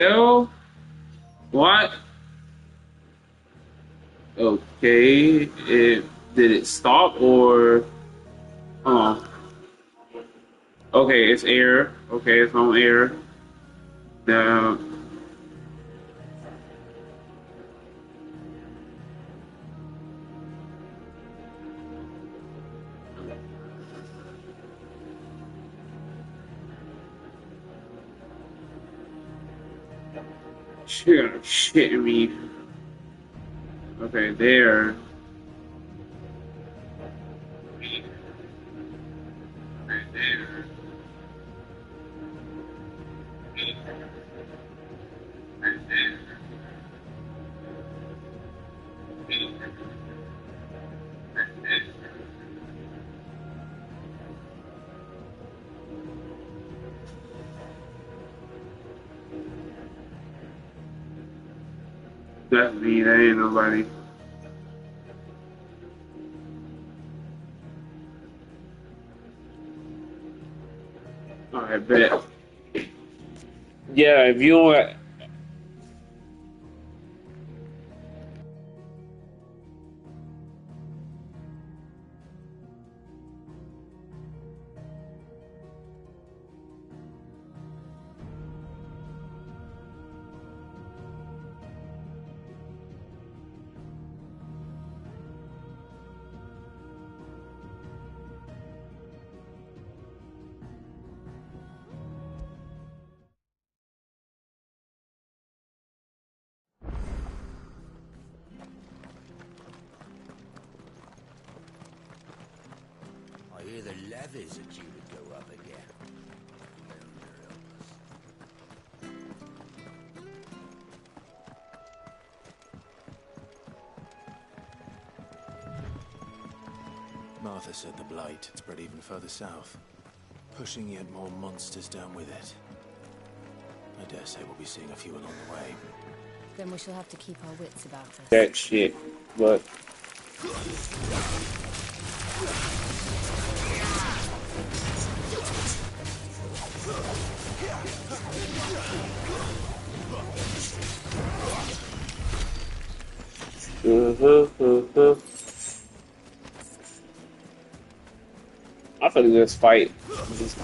hell? What? Okay. Did it stop or? Oh. Okay, it's air. Okay, it's on air. The you're shitting me. Okay, there. That's me. That ain't nobody. All right, bet. Yeah, if you don't. I hear the levies are due to go up again. Martha said the blight had spread even further south, pushing yet more monsters down with it. I dare say we'll be seeing a few along the way. Then we shall have to keep our wits about us. That shit. But I feel this fight. Just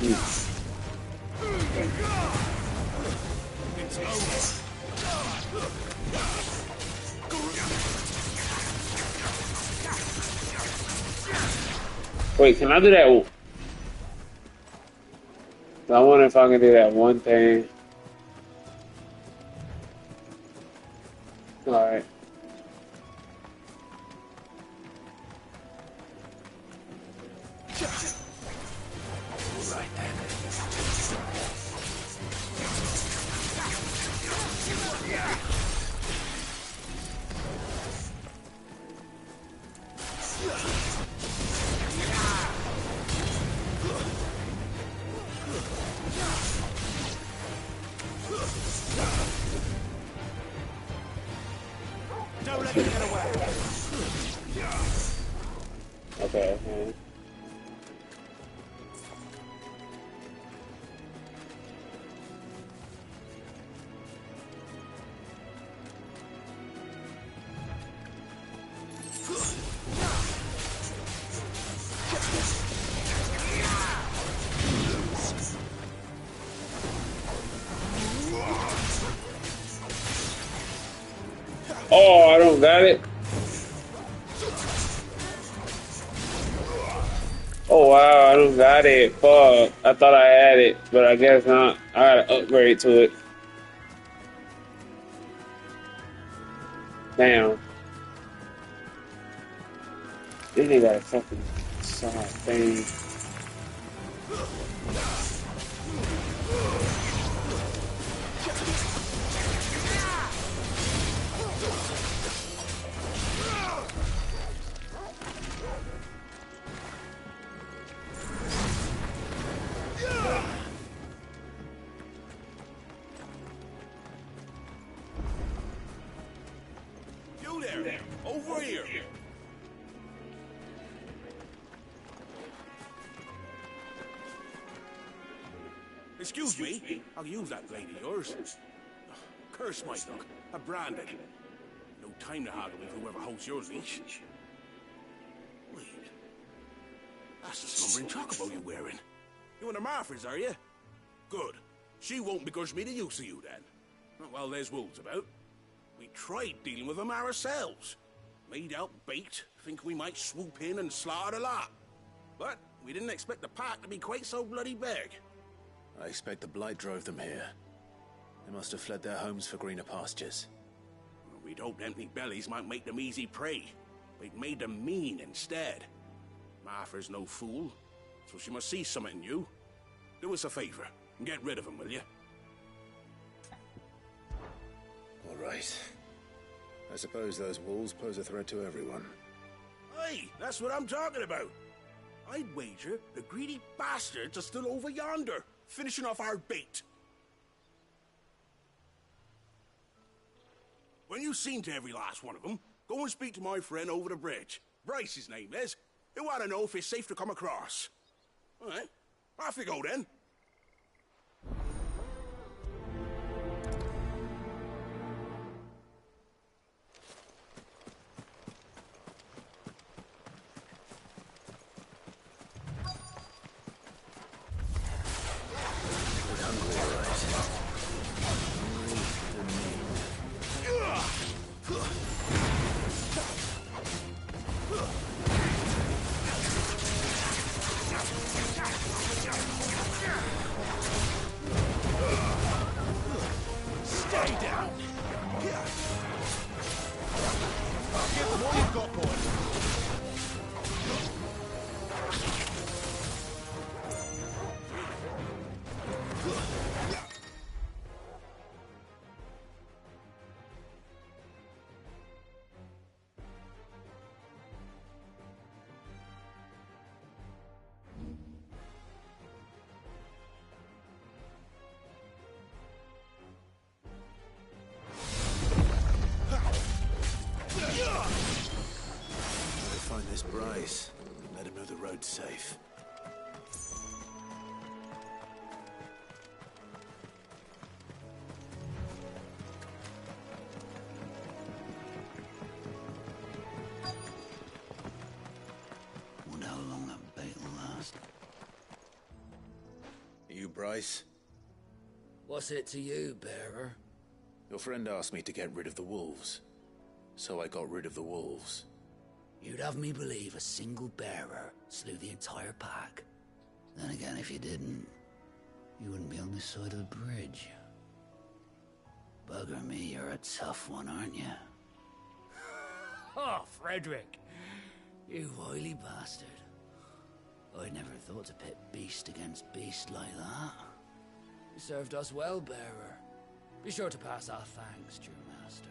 wait, can I do that? I wonder if I can do that one thing. All right. Right then. Don't let me get away. Okay. Okay. Oh, I don't got it. Oh wow, I don't got it. Fuck. I thought I had it, but I guess not. I gotta upgrade to it. Damn. Then they got a fucking side thing. You there. Over here. Excuse me. I'll use that blade of yours. Curse my luck. I'm branded. No time to haggle with whoever holds your leash. Wait. That's the slumbering chocobo you're wearing. You and the Marfors, are you? Good. She won't begrudge me the use of you, then. Not while there's wolves about. We tried dealing with them ourselves. Made out bait, think we might swoop in and slaughter the lot. But we didn't expect the pack to be quite so bloody big. I expect the Blight drove them here. They must have fled their homes for greener pastures. Well, we'd hoped empty bellies might make them easy prey. We'd made them mean instead. Martha's no fool, so she must see something in you. Do us a favor and get rid of them, will you? All right. I suppose those wolves pose a threat to everyone. Hey, that's what I'm talking about. I'd wager the greedy bastards are still over yonder, finishing off our bait. When you've seen to every last one of them, go and speak to my friend over the bridge. Bryce, his name is. He'll want to know if it's safe to come across. All right, off you go then. Find this Bryce. Let him know the road's safe. Wonder how long that bait will last. You Bryce? What's it to you, bearer? Your friend asked me to get rid of the wolves. So I got rid of the wolves. You'd have me believe a single bearer slew the entire pack. Then again, if you didn't, you wouldn't be on this side of the bridge. Bugger me, you're a tough one, aren't you? Oh, Frederick! You wily bastard. I'd never thought to pit beast against beast like that. You served us well, bearer. Be sure to pass our thanks to your master.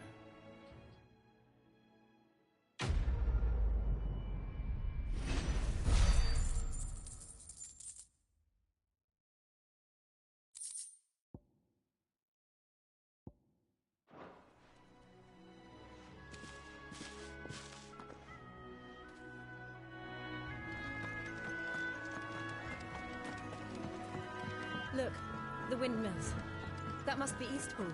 Look, the windmills. That must be Eastpool.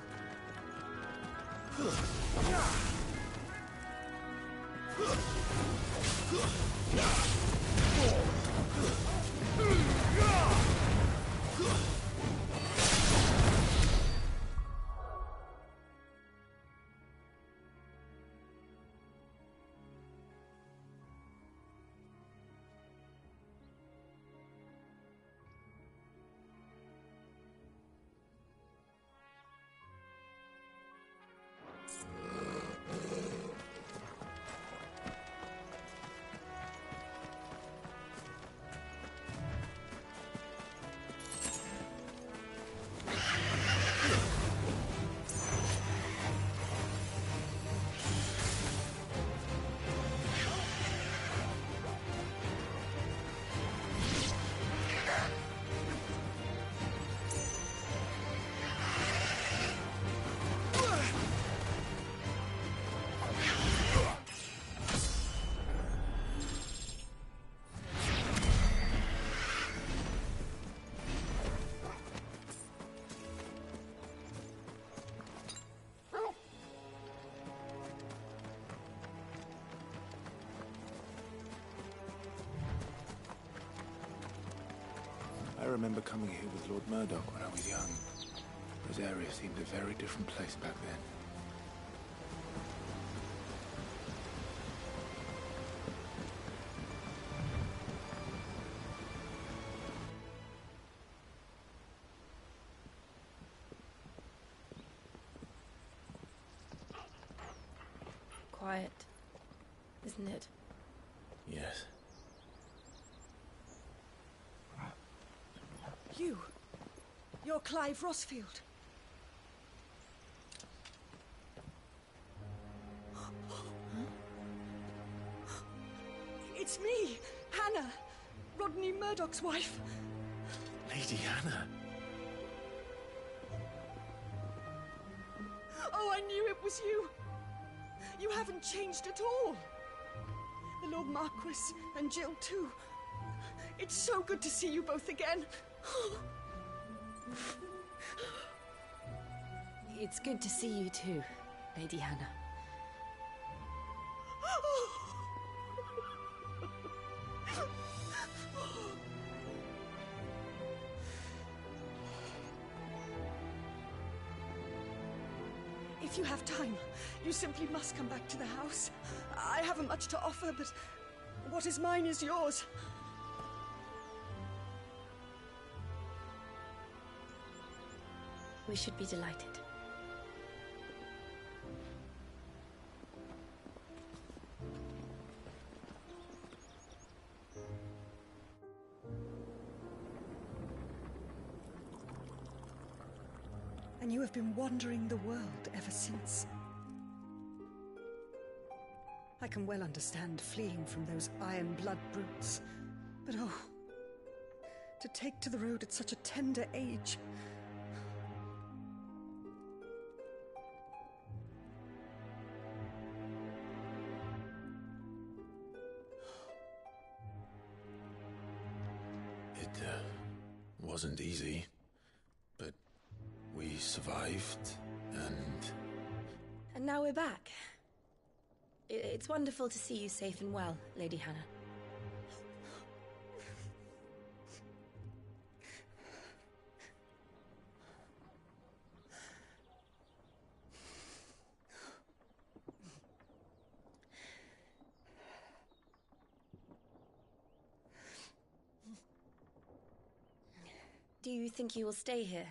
remember coming here with Lord Murdoch when I was young. Rosaria seemed a very different place back then. Quiet, isn't it? Yes. You're Clive Rosfield. It's me, Hannah, Rodney Murdoch's wife. Lady Hannah. Oh, I knew it was you. You haven't changed at all. The Lord Marquis and Jill too. It's so good to see you both again. It's good to see you too, Lady Hannah. If you have time, you simply must come back to the house. I haven't much to offer, but what is mine is yours. We should be delighted. And you have been wandering the world ever since. I can well understand fleeing from those iron blood brutes, but oh, to take to the road at such a tender age. It wasn't easy, but we survived, and... And now we're back. It's wonderful to see you safe and well, Lady Hannah. Do you think you will stay here,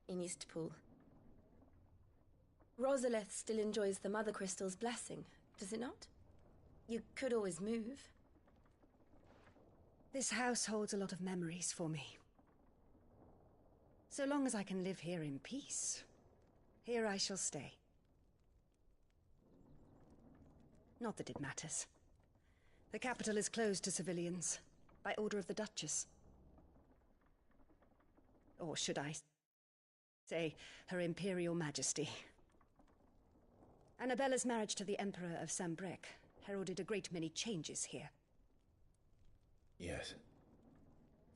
in Eastpool? Rosalith still enjoys the Mother Crystal's blessing, does it not? You could always move. This house holds a lot of memories for me. So long as I can live here in peace, here I shall stay. Not that it matters. The capital is closed to civilians, by order of the Duchess. Or should I say, Her Imperial Majesty. Annabella's marriage to the Emperor of Sambrec heralded a great many changes here. Yes.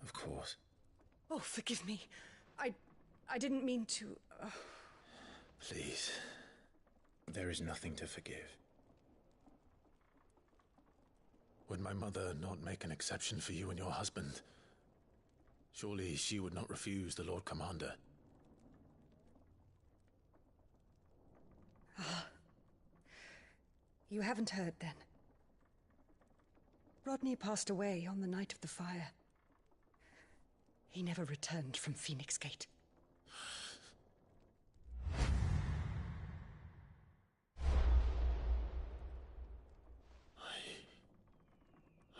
Of course. Oh, forgive me. I didn't mean to... Please. There is nothing to forgive. Would my mother not make an exception for you and your husband? Surely she would not refuse the Lord Commander. You haven't heard, then. Rodney passed away on the night of the fire. He never returned from Phoenix Gate.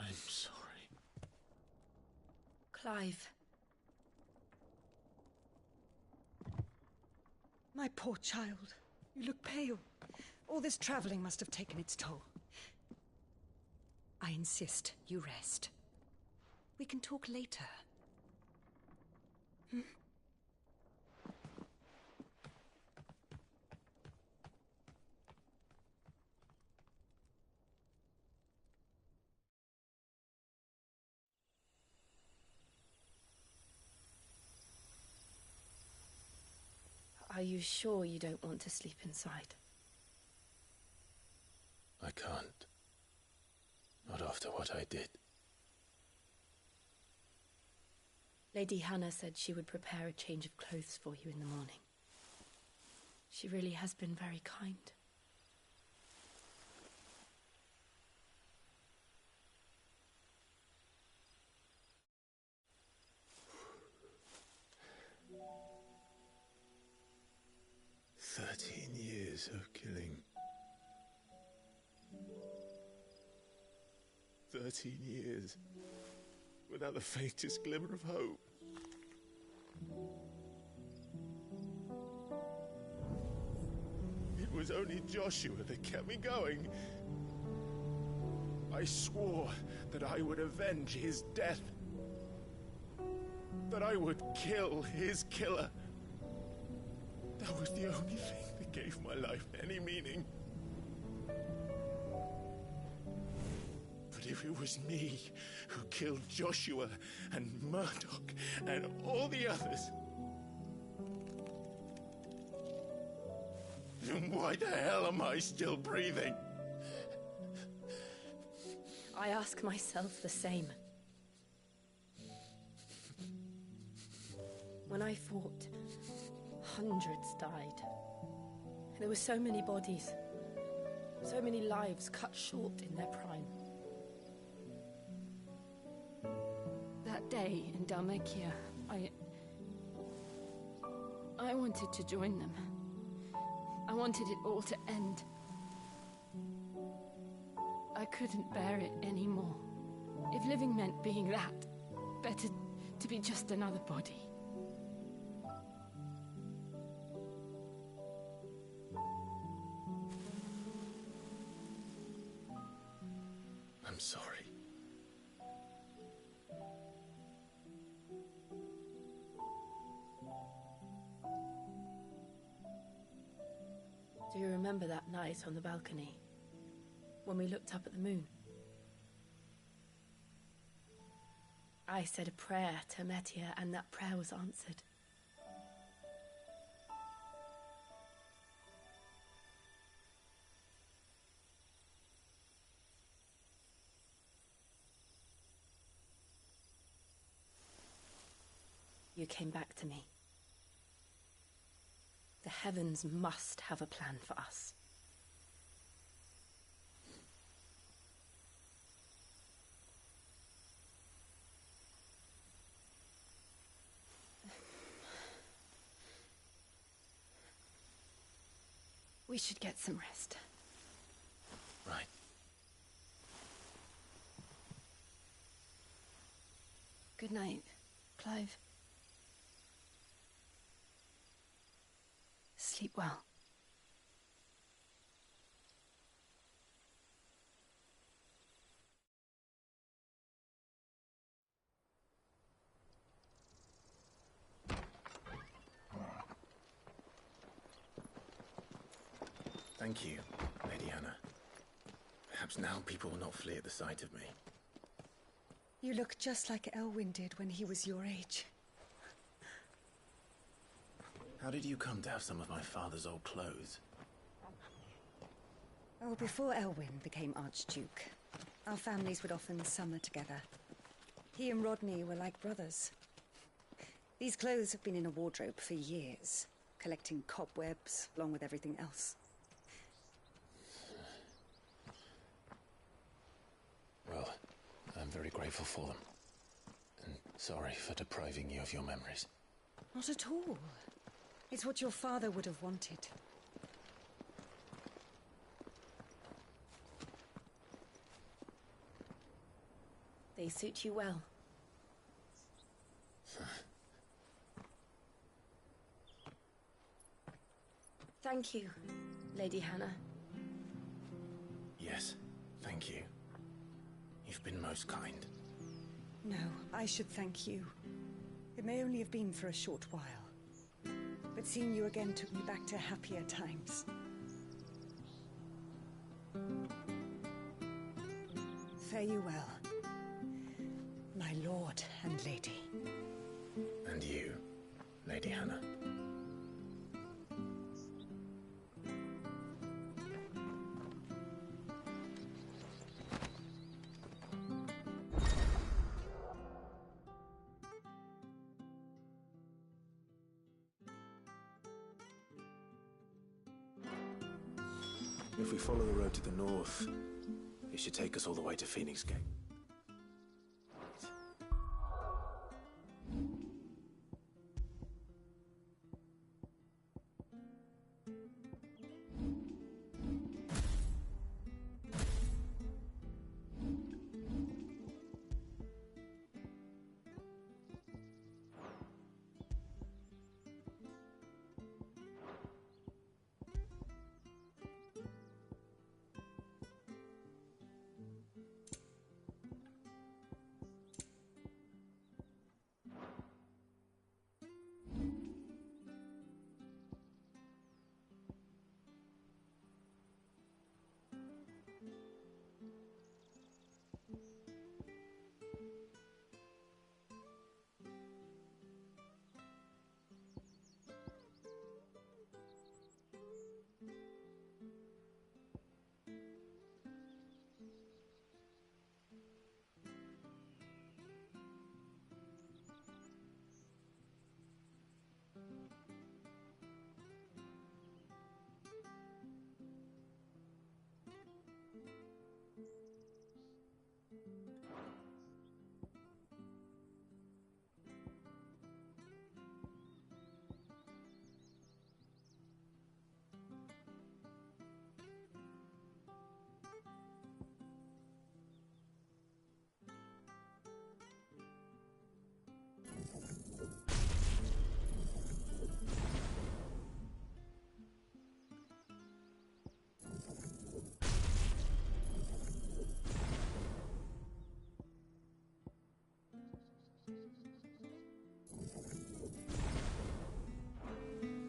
I'm sorry. Clive. My poor child. You look pale. All this traveling must have taken its toll. I insist you rest. We can talk later. Are you sure you don't want to sleep inside? I can't. Not after what I did. Lady Hannah said she would prepare a change of clothes for you in the morning. She really has been very kind. Years of killing. 13 years without the faintest glimmer of hope. It was only Joshua that kept me going. I swore that I would avenge his death. That I would kill his killer. That was the only thing that gave my life any meaning. But if it was me who killed Joshua and Murdoch and all the others, then why the hell am I still breathing? I ask myself the same. When I fought, hundreds died. There were so many bodies, so many lives cut short in their prime. That day in Dhalmekia, I wanted to join them. I wanted it all to end. I couldn't bear it anymore. If living meant being that, better to be just another body. I'm sorry. Do you remember that night on the balcony, when we looked up at the moon? I said a prayer to Metia, and that prayer was answered. You came back to me. The heavens must have a plan for us. We should get some rest. Right. Good night, Clive. Sleep well. Thank you, Lady Hannah. Perhaps now people will not flee at the sight of me. You look just like Elwyn did when he was your age. How did you come to have some of my father's old clothes? Oh, before Elwyn became Archduke, our families would often summer together. He and Rodney were like brothers. These clothes have been in a wardrobe for years, collecting cobwebs along with everything else. Well, I'm very grateful for them. And sorry for depriving you of your memories. Not at all. It's what your father would have wanted. They suit you well. Thank you, Lady Hannah. Yes, thank you. You've been most kind. No, I should thank you. It may only have been for a short while, but seeing you again took me back to happier times. Fare you well, my lord and lady. And you, Lady Hannah. If we follow the road to the north, it should take us all the way to Phoenix Gate.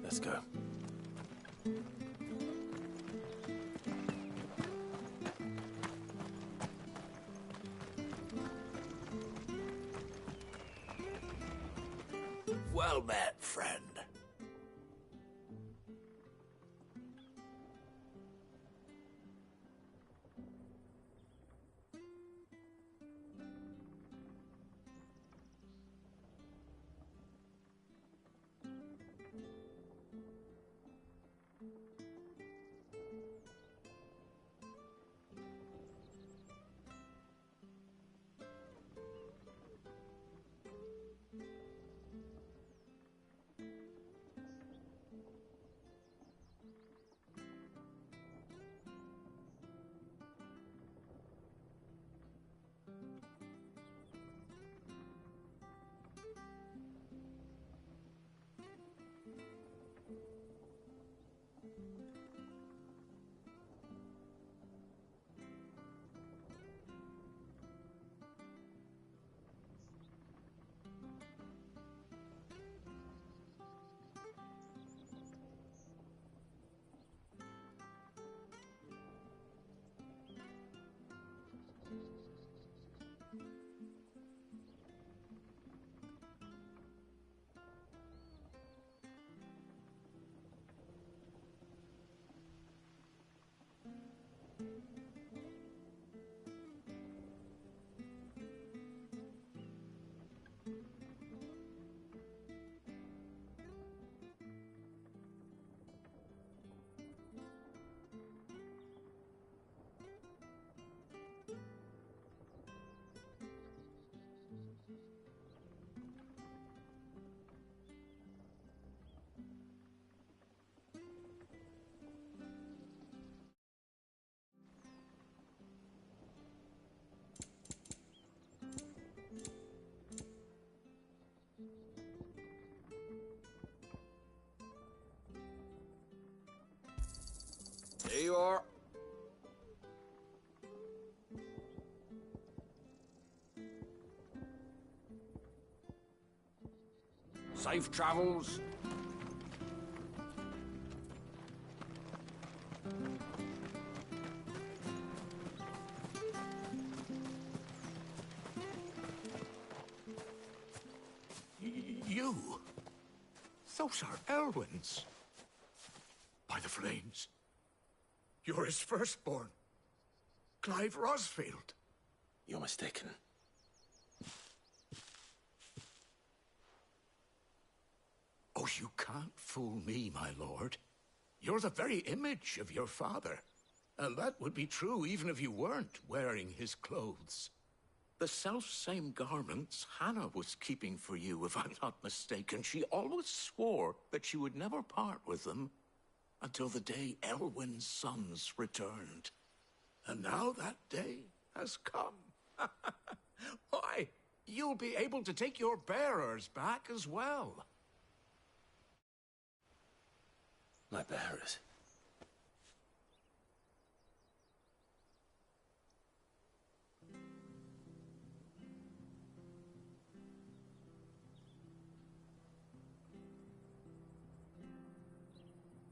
Let's go. Well met, friend. There you are. Safe travels. You? Those are Elwyn's. By the flames. You're his firstborn. Clive Rosfield. You're mistaken. Oh, you can't fool me, my lord. You're the very image of your father. And that would be true even if you weren't wearing his clothes. The self-same garments Hannah was keeping for you, if I'm not mistaken. She always swore that she would never part with them until the day Elwyn's sons returned. And now that day has come. Why, you'll be able to take your bearers back as well. My bearers?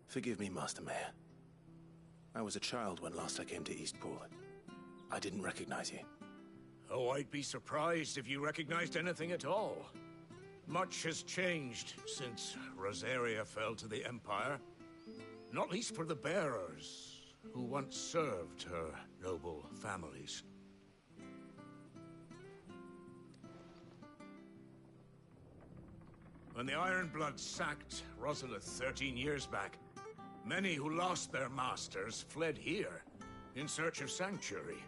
Forgive me, Master Mayor. I was a child when last I came to Eastpool. I didn't recognize you. Oh, I'd be surprised if you recognized anything at all. Much has changed since Rosaria fell to the Empire. Not least for the bearers, who once served her noble families. When the Ironbloods sacked Rosalith 13 years back, many who lost their masters fled here in search of sanctuary.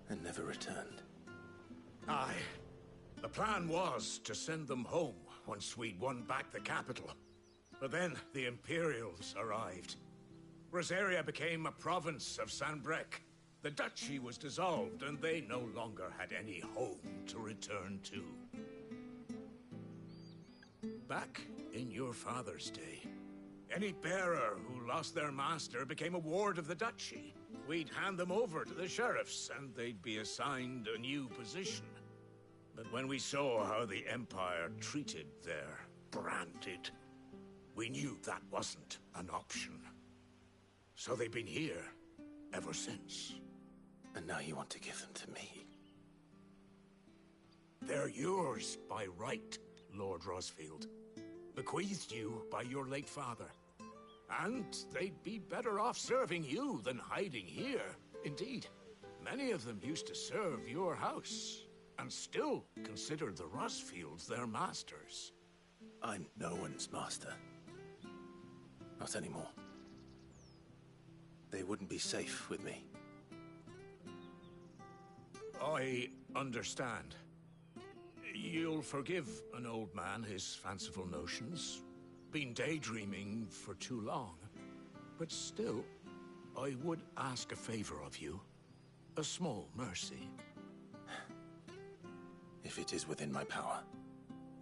And never returned. Aye. The plan was to send them home once we'd won back the capital. But then the Imperials arrived. Rosaria became a province of Sanbreque. The duchy was dissolved, and they no longer had any home to return to. Back in your father's day, any bearer who lost their master became a ward of the duchy. We'd hand them over to the sheriffs, and they'd be assigned a new position. But when we saw how the Empire treated their branded, we knew that wasn't an option. So they've been here ever since. And now you want to give them to me? They're yours by right, Lord Rosfield. Bequeathed you by your late father. And they'd be better off serving you than hiding here. Indeed, many of them used to serve your house, and still consider the Rosfields their masters. I'm no one's master. Not anymore. They wouldn't be safe with me. I understand. You'll forgive an old man his fanciful notions. Been daydreaming for too long. But still, I would ask a favor of you. A small mercy. If it is within my power.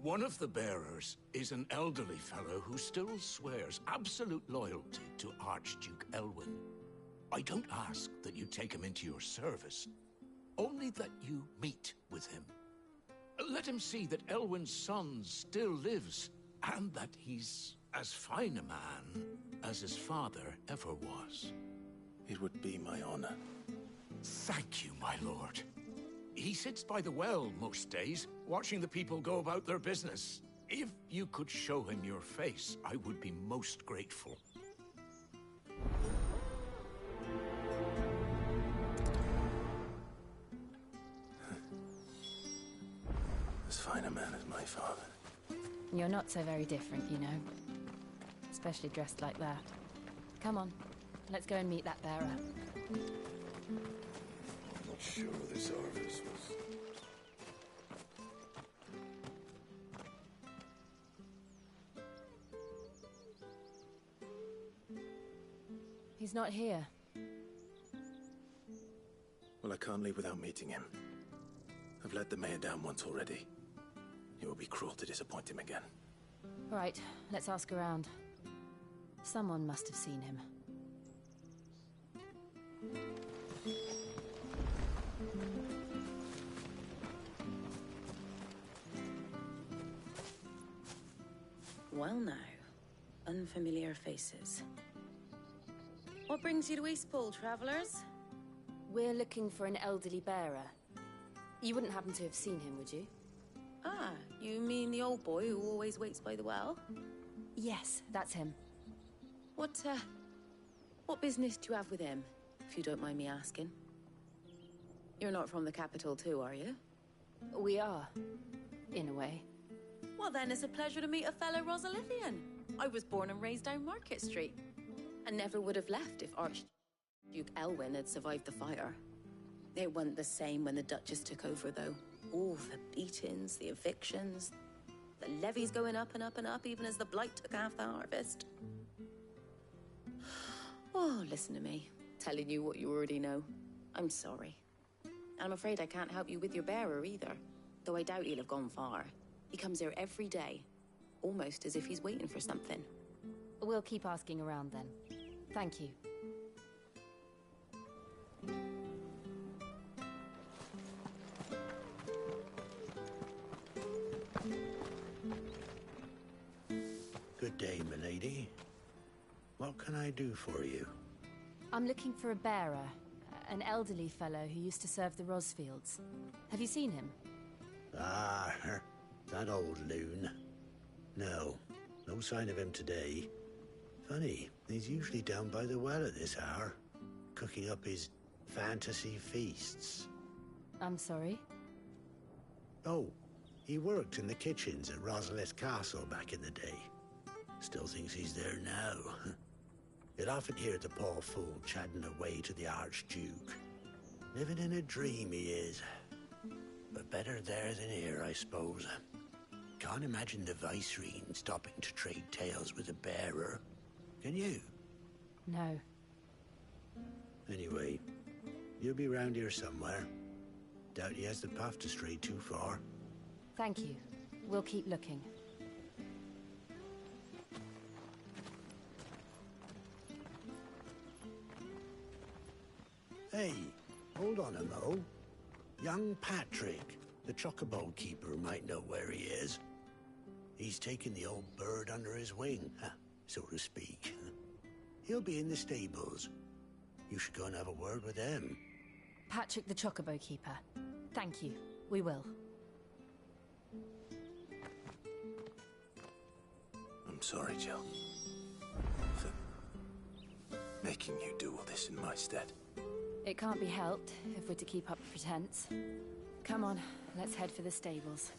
One of the bearers is an elderly fellow who still swears absolute loyalty to Archduke Elwyn. I don't ask that you take him into your service, only that you meet with him. Let him see that Elwyn's son still lives, and that he's as fine a man as his father ever was. It would be my honor. Thank you, my lord. He sits by the well most days, watching the people go about their business. If you could show him your face, I would be most grateful. As fine a man as my father. You're not so very different, you know. Especially dressed like that. Come on, let's go and meet that bearer. I'm not sure this Arvis was... He's not here. Well, I can't leave without meeting him. I've let the mayor down once already. It would be cruel to disappoint him again. All right, let's ask around. Someone must have seen him. Well now, unfamiliar faces. What brings you to Eastpool, travelers? We're looking for an elderly bearer. You wouldn't happen to have seen him, would you? Ah, you mean the old boy who always waits by the well? Yes, that's him. What business do you have with him, if you don't mind me asking? You're not from the capital too, are you? We are, in a way. Well then, it's a pleasure to meet a fellow Rosalithian. I was born and raised down Market Street, and never would have left if Duke Elwyn had survived the fire. It wasn't the same when the Duchess took over, though. All the beatings, the evictions, the levies going up and up and up, even as the Blight took half the harvest. Oh, listen to me. Telling you what you already know. I'm sorry. And I'm afraid I can't help you with your bearer either. Though I doubt he'll have gone far. He comes here every day. Almost as if he's waiting for something. We'll keep asking around then. Thank you. Good day, milady. What can I do for you? I'm looking for a bearer. An elderly fellow who used to serve the Rosfields. Have you seen him? Ah, that old loon. No sign of him today. Funny, he's usually down by the well at this hour, cooking up his fantasy feasts. I'm sorry? Oh, he worked in the kitchens at Rosalith Castle back in the day. Still thinks he's there now. You'd often hear the poor fool chatting away to the Archduke. Living in a dream he is. But better there than here, I suppose. Can't imagine the Viceroy stopping to trade tales with a bearer. Can you? No. Anyway, you'll be round here somewhere. Doubt he has the path to stray too far. Thank you. We'll keep looking. Hey, hold on a mo. Young Patrick, the chocobo keeper, might know where he is. He's taken the old bird under his wing, so to speak. He'll be in the stables. You should go and have a word with him. Patrick the Chocobo Keeper. Thank you. We will. I'm sorry, Jill. For making you do all this in my stead. It can't be helped if we're to keep up pretense. Come on, let's head for the stables.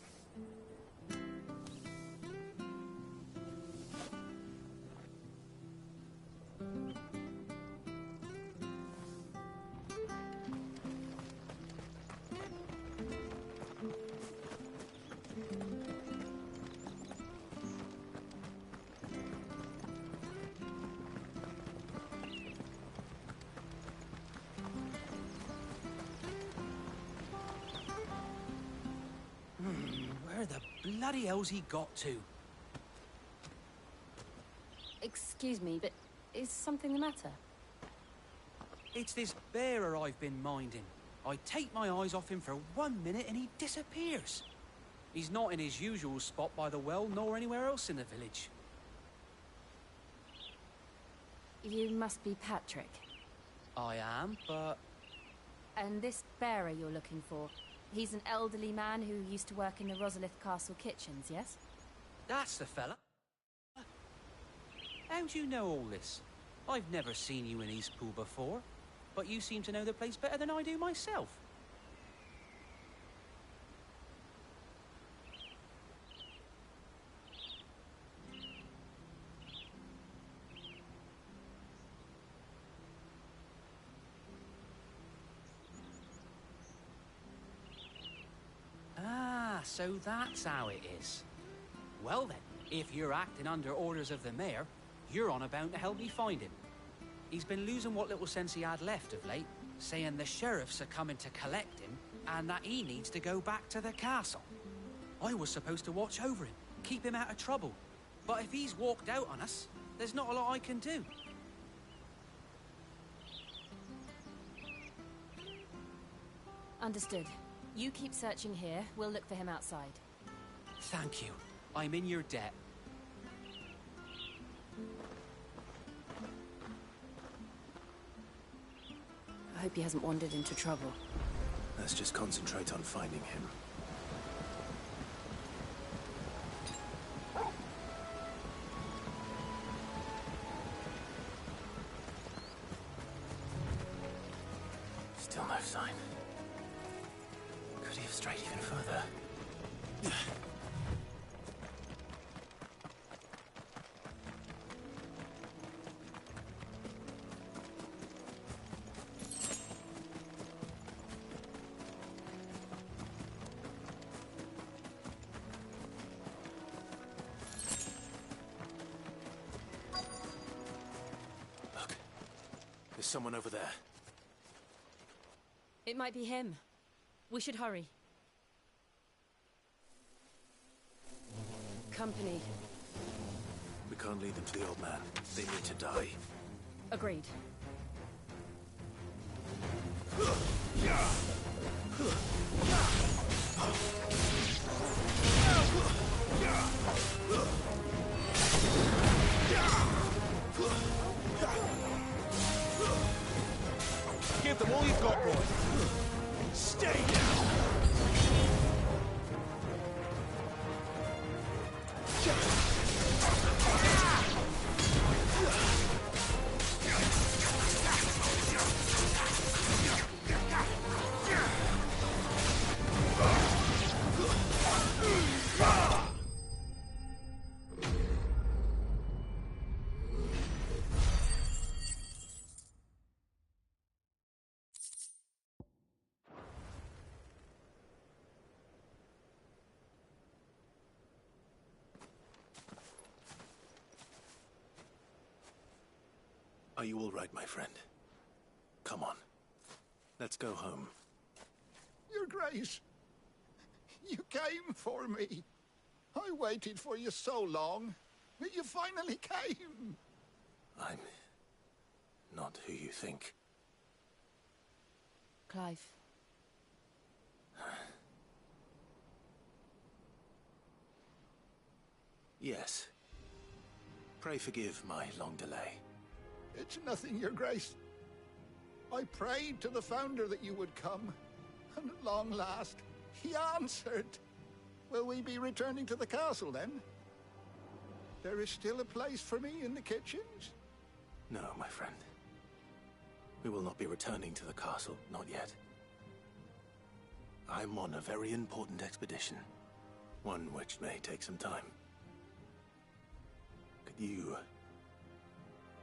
Where the bloody hell's he got to? Excuse me, but is something the matter? It's this bearer I've been minding. I take my eyes off him for 1 minute and he disappears. He's not in his usual spot by the well, nor anywhere else in the village. You must be Patrick. I am, but... And this bearer you're looking for, he's an elderly man who used to work in the Rosalith Castle kitchens, yes? That's the fella. How do you know all this? I've never seen you in Eastpool before, but you seem to know the place better than I do myself. So that's how it is. Well then, if you're acting under orders of the mayor, you're on about to help me find him. He's been losing what little sense he had left of late, saying the sheriffs are coming to collect him, and that he needs to go back to the castle. I was supposed to watch over him, keep him out of trouble. But if he's walked out on us, there's not a lot I can do. Understood. You keep searching here, we'll look for him outside. Thank you. I'm in your debt. I hope he hasn't wandered into trouble. Let's just concentrate on finding him. Still no sign. Could he have strayed even further? There's someone over there. It might be him. We should hurry. Company. We can't lead them to the old man. They need to die. Agreed. Give them all you've got, boy. Stay down. Are you all right, my friend? Come on. Let's go home. Your Grace, you came for me. I waited for you so long, but you finally came. I'm not who you think. Clive. Yes. Pray forgive my long delay. It's nothing, Your Grace. I prayed to the Founder that you would come, and at long last, he answered. Will we be returning to the castle, then? There is still a place for me in the kitchens? No, my friend. We will not be returning to the castle, not yet. I'm on a very important expedition. One which may take some time. Could you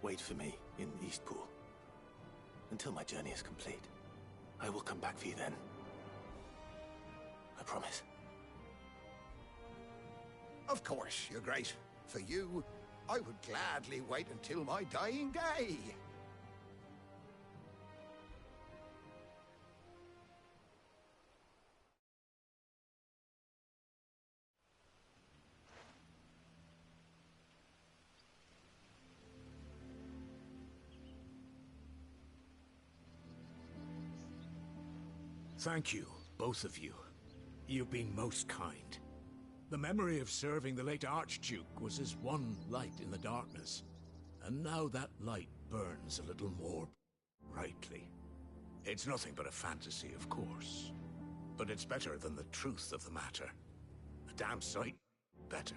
wait for me in Eastpool until my journey is complete? I will come back for you then. I promise. Of course, Your Grace. For you, I would gladly wait until my dying day. Thank you, both of you. You've been most kind. The memory of serving the late Archduke was as one light in the darkness, and now that light burns a little more brightly. It's nothing but a fantasy, of course, but it's better than the truth of the matter. A damn sight better.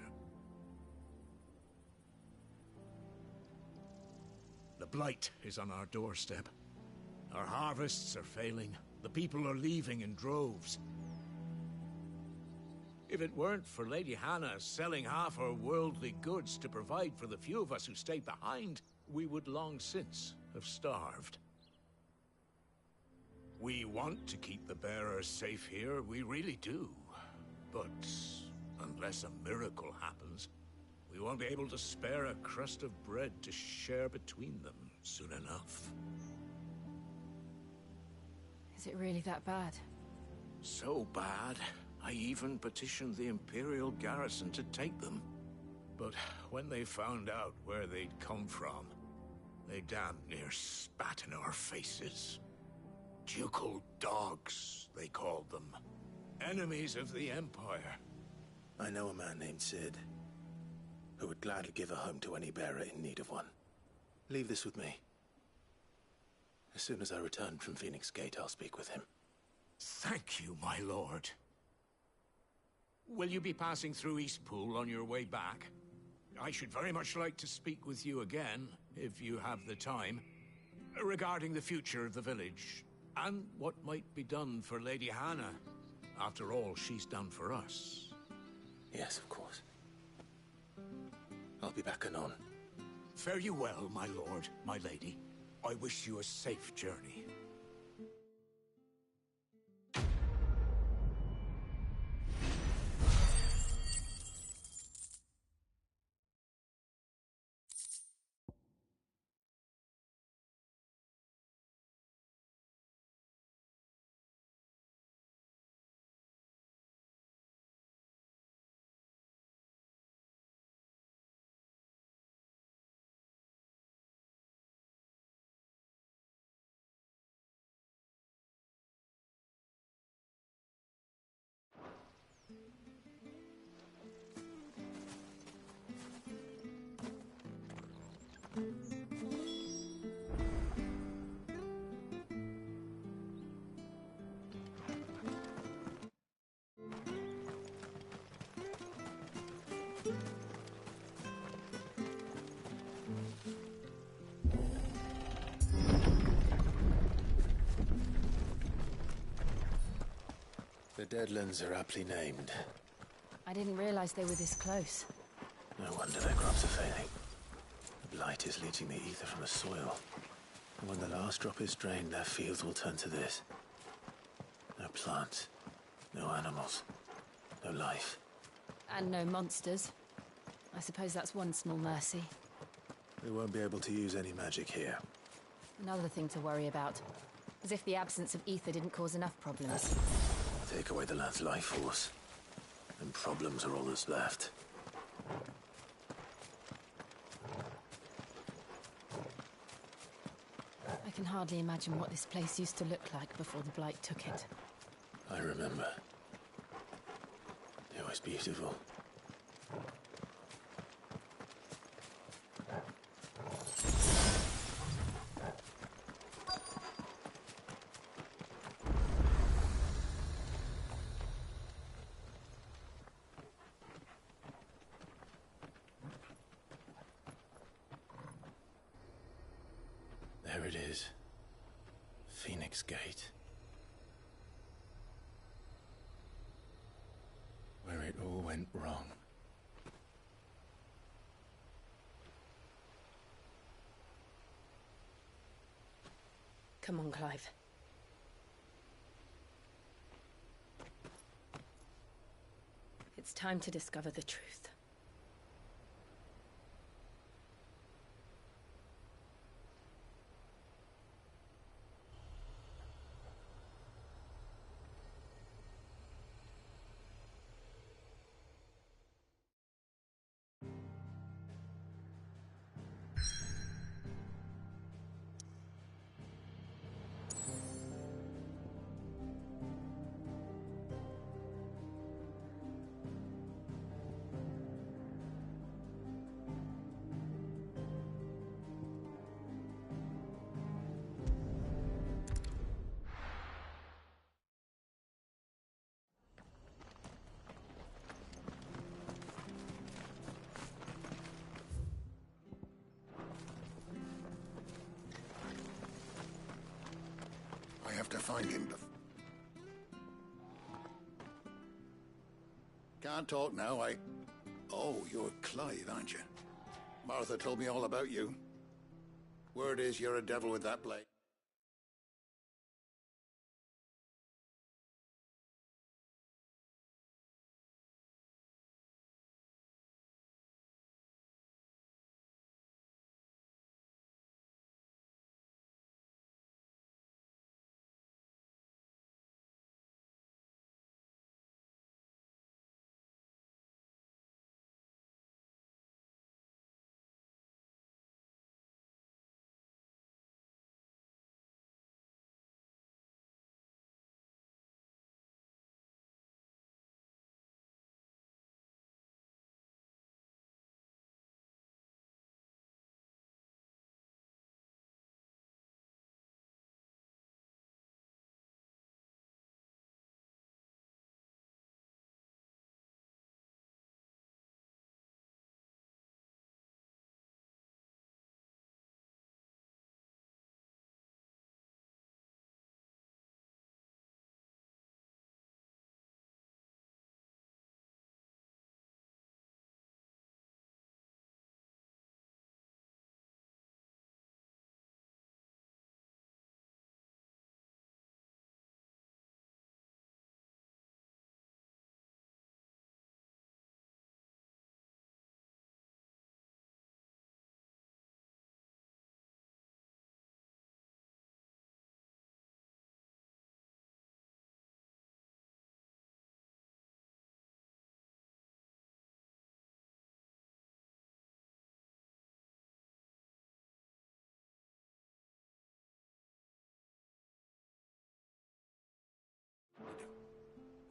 The Blight is on our doorstep. Our harvests are failing. The people are leaving in droves. If it weren't for Lady Hannah selling half her worldly goods to provide for the few of us who stayed behind, we would long since have starved. We want to keep the bearers safe here, we really do. But unless a miracle happens, we won't be able to spare a crust of bread to share between them soon enough. Is it really that bad? So bad, I even petitioned the Imperial garrison to take them. But when they found out where they'd come from, they damn near spat in our faces. Ducal dogs, they called them. Enemies of the Empire. I know a man named Cid, who would gladly give a home to any bearer in need of one. Leave this with me. As soon as I return from Phoenix Gate, I'll speak with him. Thank you, my lord. Will you be passing through Eastpool on your way back? I should very much like to speak with you again, if you have the time, regarding the future of the village, and what might be done for Lady Hannah, after all she's done for us. Yes, of course. I'll be back anon. Fare you well, my lord, my lady. I wish you a safe journey. The Deadlands are aptly named. I didn't realize they were this close. No wonder their crops are failing. The blight is leaching the ether from the soil. And when the last drop is drained, their fields will turn to this. No plants, no animals, no life. And no monsters. I suppose that's one small mercy. We won't be able to use any magic here. Another thing to worry about. As if the absence of ether didn't cause enough problems. Take away the land's life force, and problems are all that's left. I can hardly imagine what this place used to look like before the Blight took it. I remember. It was beautiful. There it is. Phoenix Gate. Where it all went wrong. Come on, Clive. It's time to discover the truth. I have to find him. Can't talk now, Oh, you're Clive, aren't you? Martha told me all about you. Word is you're a devil with that blade.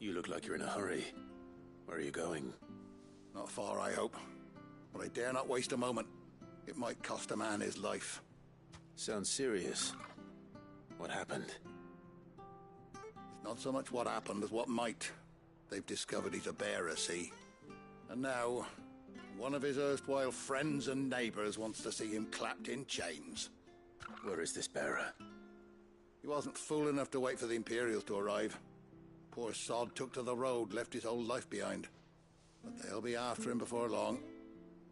You look like you're in a hurry. Where are you going? Not far, I hope. But I dare not waste a moment. It might cost a man his life. Sounds serious. What happened? It's not so much what happened as what might. They've discovered he's a bearer, see? And now, one of his erstwhile friends and neighbors wants to see him clapped in chains. Where is this bearer? He wasn't fool enough to wait for the Imperials to arrive. Poor sod took to the road, left his whole life behind. But they'll be after him before long.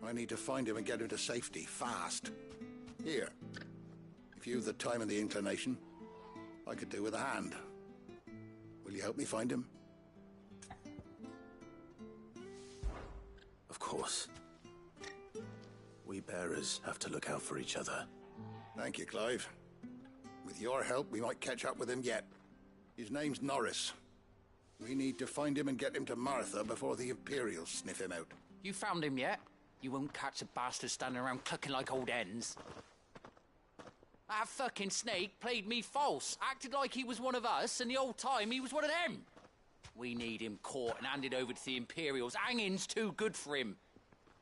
I need to find him and get him to safety, fast. Here. If you've the time and the inclination, I could do with a hand. Will you help me find him? Of course. We bearers have to look out for each other. Thank you, Clive. With your help, we might catch up with him yet. His name's Norris. We need to find him and get him to Martha before the Imperials sniff him out. You found him yet? You won't catch a bastard standing around clucking like old hens. That fucking snake played me false, acted like he was one of us, and the whole time he was one of them. We need him caught and handed over to the Imperials. Hanging's too good for him.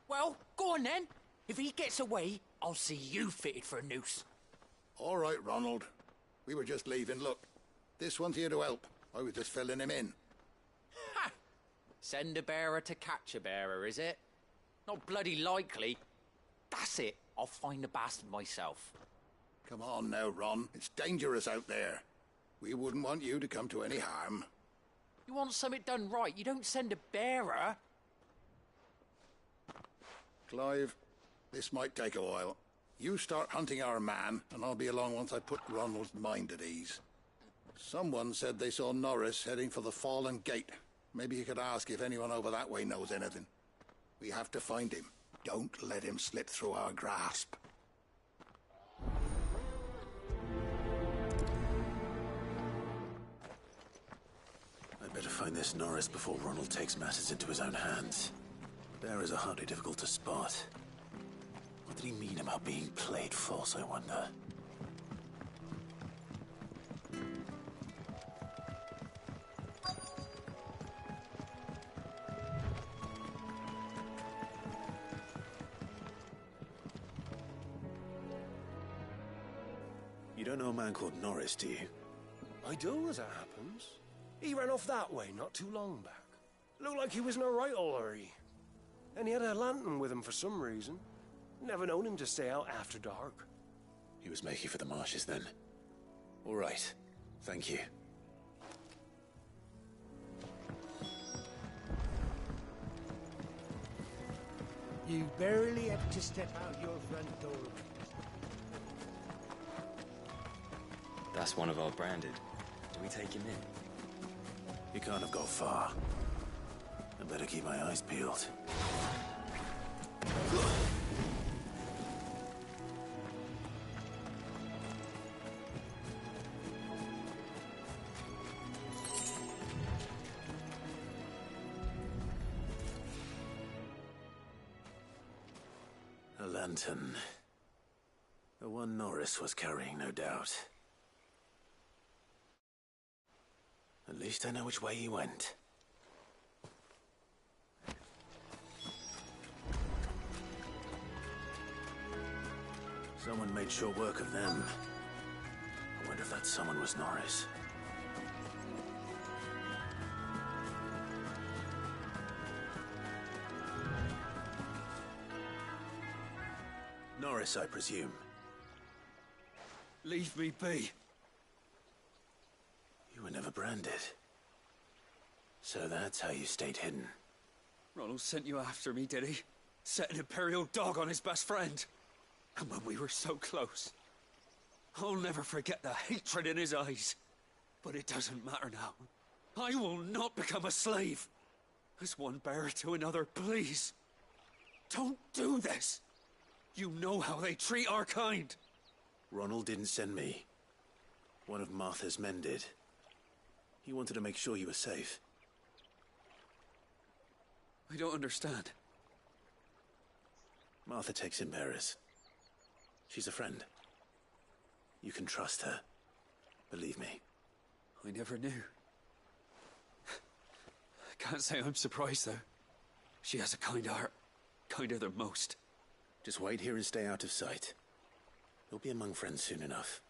Well, go on then. If he gets away, I'll see you fitted for a noose. All right, Ronald. We were just leaving. Look, this one's here to help. I was just filling him in. Ha! Send a bearer to catch a bearer, is it? Not bloody likely. That's it. I'll find the bastard myself. Come on now, Ron. It's dangerous out there. We wouldn't want you to come to any harm. You want something done right, you don't send a bearer. Clive, this might take a while. You start hunting our man, and I'll be along once I put Ronald's mind at ease. Someone said they saw Norris heading for the Fallen Gate. Maybe you could ask if anyone over that way knows anything. We have to find him. Don't let him slip through our grasp. I'd better find this Norris before Ronald takes matters into his own hands. Bearers are hardly difficult to spot. What did he mean about being played false, I wonder? You don't know a man called Norris, do you? I do, as it happens. He ran off that way not too long back. Looked like he was in a right old hurry. And he had a lantern with him for some reason. Never known him to stay out after dark. He was making for the marshes then. All right. Thank you. You barely have to step out your front door. That's one of our branded. Do we take him in? He can't have got far. I better keep my eyes peeled. A lantern. The one Norris was carrying, no doubt. At least I know which way he went. Someone made sure work of them. I wonder if that someone was Norris. Norris, I presume. Leave me be. You were never branded. So that's how you stayed hidden. Ronald sent you after me, did he? Set an Imperial dog on his best friend. And when we were so close. I'll never forget the hatred in his eyes. But it doesn't matter now. I will not become a slave. As one bearer to another, please. Don't do this. You know how they treat our kind. Ronald didn't send me. One of Martha's men did. He wanted to make sure you were safe. I don't understand. Martha takes in bearers. She's a friend. You can trust her. Believe me. I never knew. I can't say I'm surprised, though. She has a kind heart. Kinder than most. Just wait here and stay out of sight. You'll be among friends soon enough.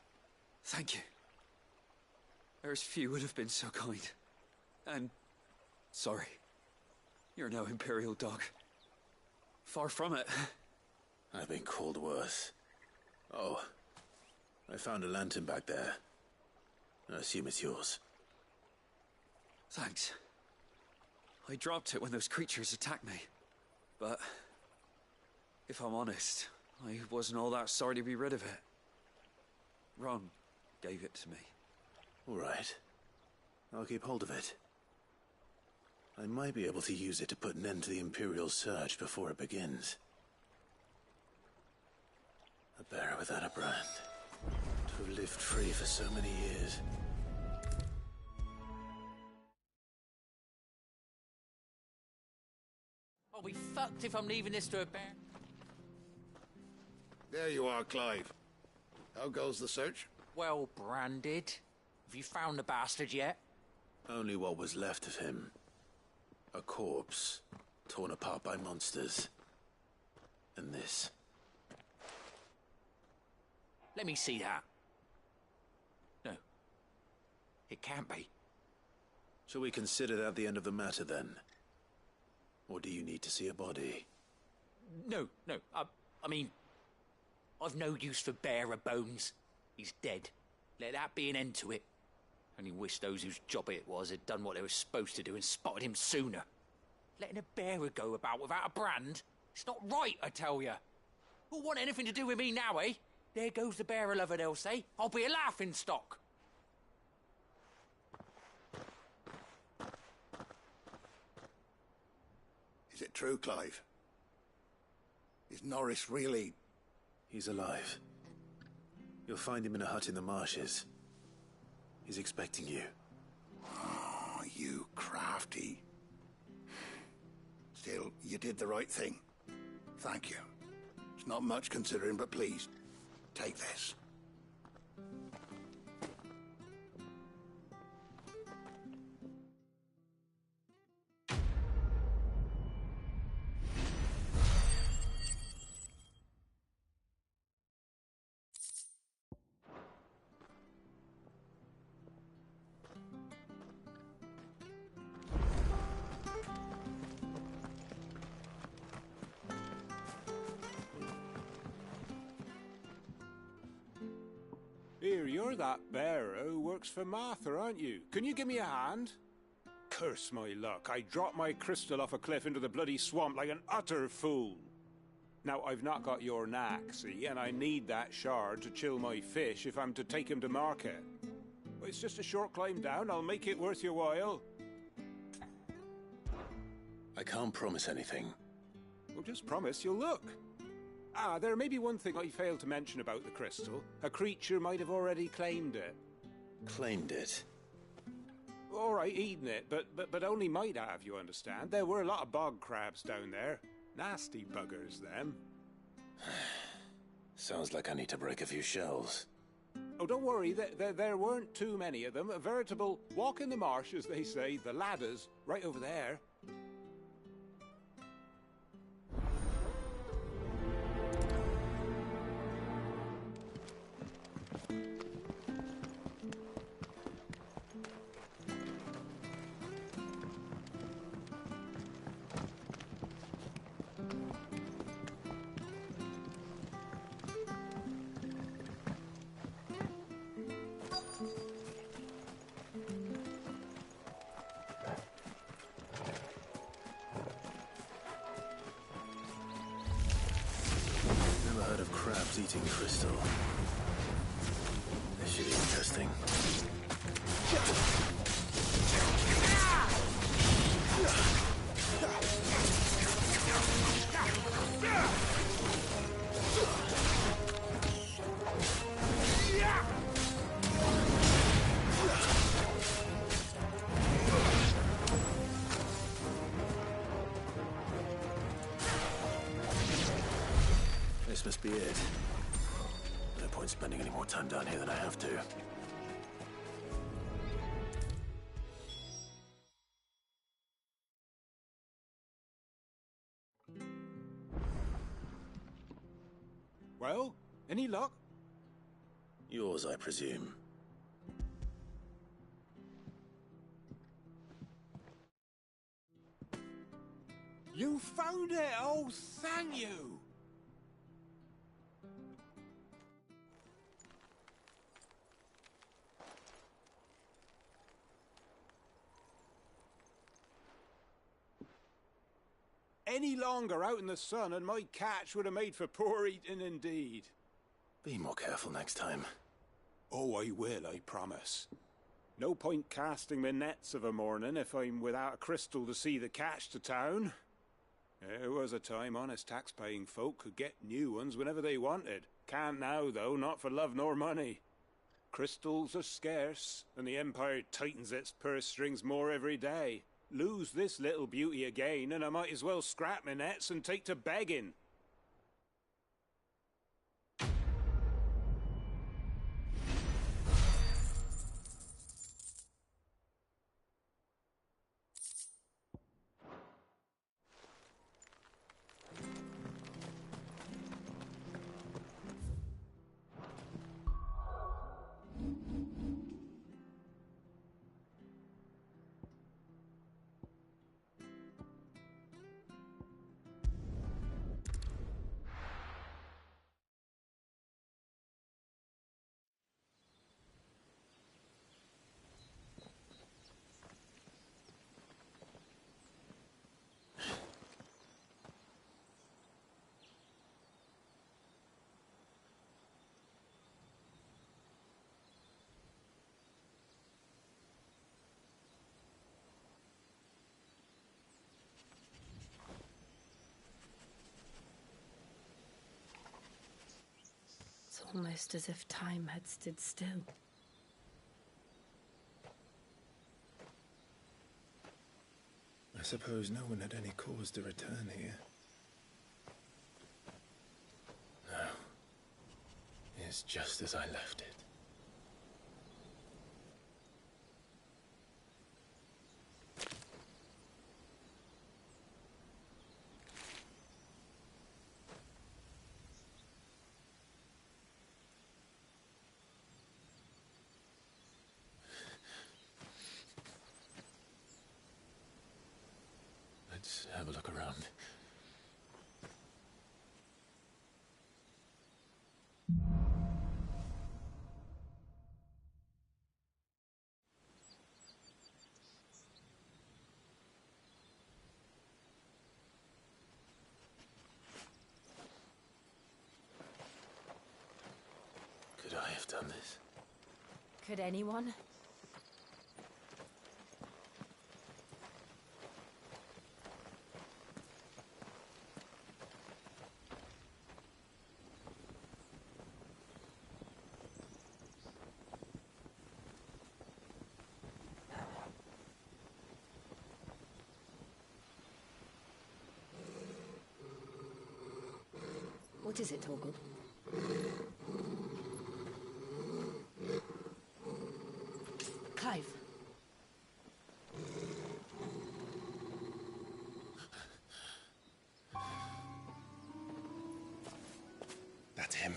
Thank you. There's few would have been so kind. And sorry. You're no Imperial dog. Far from it. I've been called worse. Oh, I found a lantern back there. I assume it's yours. Thanks. I dropped it when those creatures attacked me. But if I'm honest, I wasn't all that sorry to be rid of it. Ron gave it to me. All right. I'll keep hold of it. I might be able to use it to put an end to the Imperial Surge before it begins. A bearer without a brand. To have lived free for so many years. I'll be fucked if I'm leaving this to a bear. There you are, Clive. How goes the search? Well branded. Have you found the bastard yet? Only what was left of him. A corpse, torn apart by monsters. And this. Let me see that. No. It can't be. Shall we consider that the end of the matter, then? Or do you need to see a body? No. I mean, I've no use for bearer bones. He's dead. Let that be an end to it. Only wish those whose job it was had done what they were supposed to do and spotted him sooner. Letting a bearer go about without a brand? It's not right, I tell you. Who'll want anything to do with me now, eh? There goes the bearer lover, they'll say. I'll be a laughing stock. Is it true, Clive? Is Norris really... He's alive. You'll find him in a hut in the marshes. He's expecting you. Oh, you crafty. Still, you did the right thing. Thank you. It's not much considering, but please, take this. Here, you're that bearer who works for Martha, aren't you? Can you give me a hand? Curse my luck, I dropped my crystal off a cliff into the bloody swamp like an utter fool. Now, I've not got your knack, see, and I need that shard to chill my fish if I'm to take him to market. But it's just a short climb down, I'll make it worth your while. I can't promise anything. Well, just promise you'll look. Ah, there may be one thing I failed to mention about the crystal. A creature might have already claimed it. Claimed it? All right, eaten it, but only might have, you understand. There were a lot of bog crabs down there. Nasty buggers, them. Sounds like I need to break a few shells. Oh, don't worry, there weren't too many of them. A veritable walk in the marsh, as they say, the ladders, right over there. Crabs eating crystal. This should be interesting. This must be it. No point spending any more time down here than I have to. Well, any luck? Yours, I presume. You found it! Oh, thank you! Any longer out in the sun and my catch would have made for poor eating indeed. Be more careful next time. Oh, I will, I promise. No point casting my nets of a morning if I'm without a crystal to see the catch to town. There was a time honest tax-paying folk could get new ones whenever they wanted. Can't now, though, not for love nor money. Crystals are scarce, and the Empire tightens its purse strings more every day. Lose this little beauty again, and I might as well scrap my nets and take to begging. It's almost as if time had stood still. I suppose no one had any cause to return here. No. It's just as I left it. Let's have a look around. Could I have done this? Could anyone? What is it, Torgal? Clive. That's him.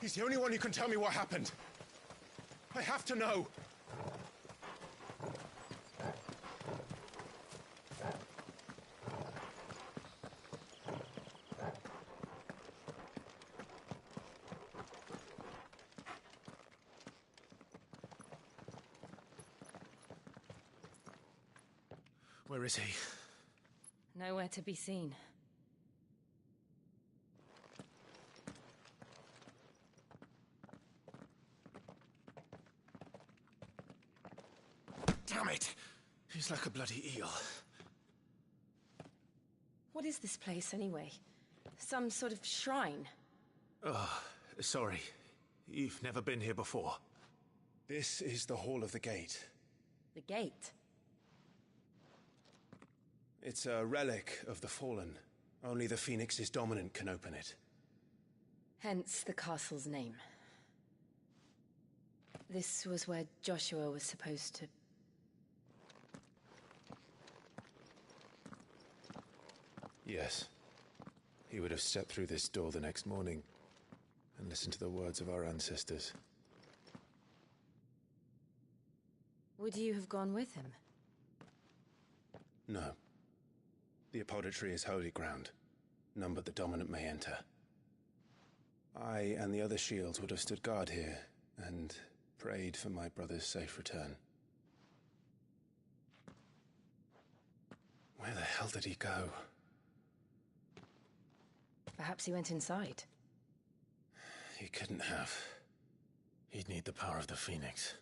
He's the only one who can tell me what happened. I have to know. Where is he? Nowhere to be seen. Damn it! He's like a bloody eel. What is this place, anyway? Some sort of shrine? Oh, sorry. You've never been here before. This is the Hall of the Gate. The gate? It's a relic of the Fallen. Only the Phoenix's dominant can open it. Hence the castle's name. This was where Joshua was supposed to... Yes. He would have stepped through this door the next morning and listened to the words of our ancestors. Would you have gone with him? No. The Apodytree is holy ground. None but the dominant may enter. I and the other shields would have stood guard here, and prayed for my brother's safe return. Where the hell did he go? Perhaps he went inside. He couldn't have. He'd need the power of the Phoenix.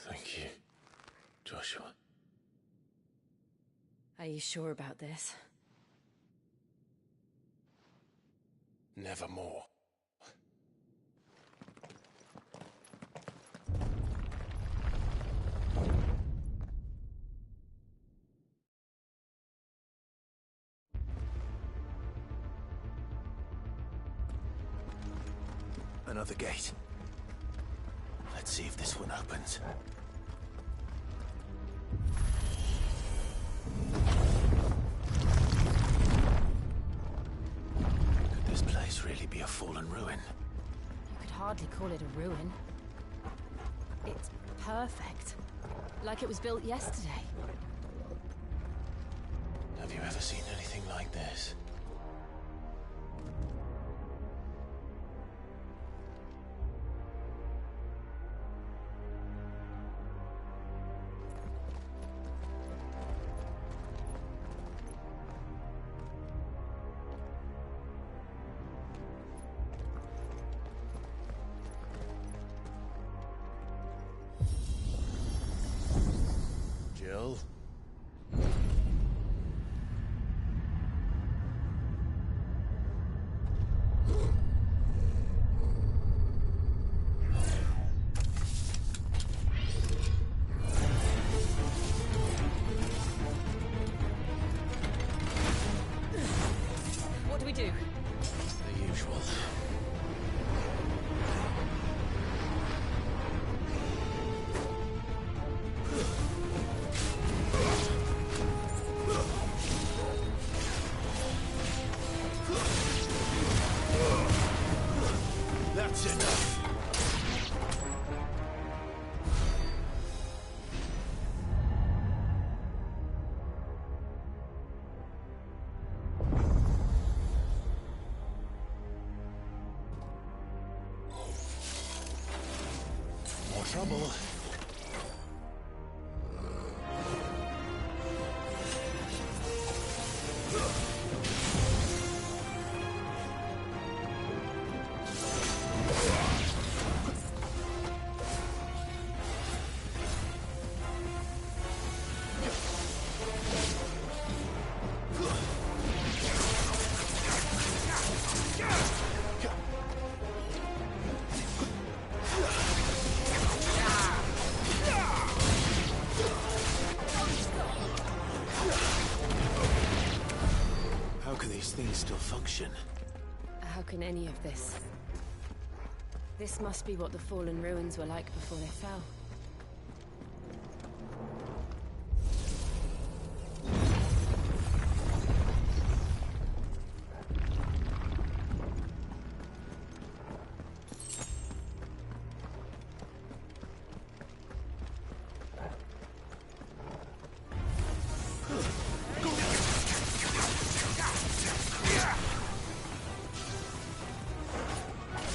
Thank you, Joshua. Are you sure about this? Nevermore. Another gate. Let's see if this one opens. Could this place really be a fallen ruin? You could hardly call it a ruin. It's perfect. Like it was built yesterday. Have you ever seen anything like this? Jill? What do we do? The usual. That's enough. More trouble. How can these things still function? How can any of this? This must be what the fallen ruins were like before they fell.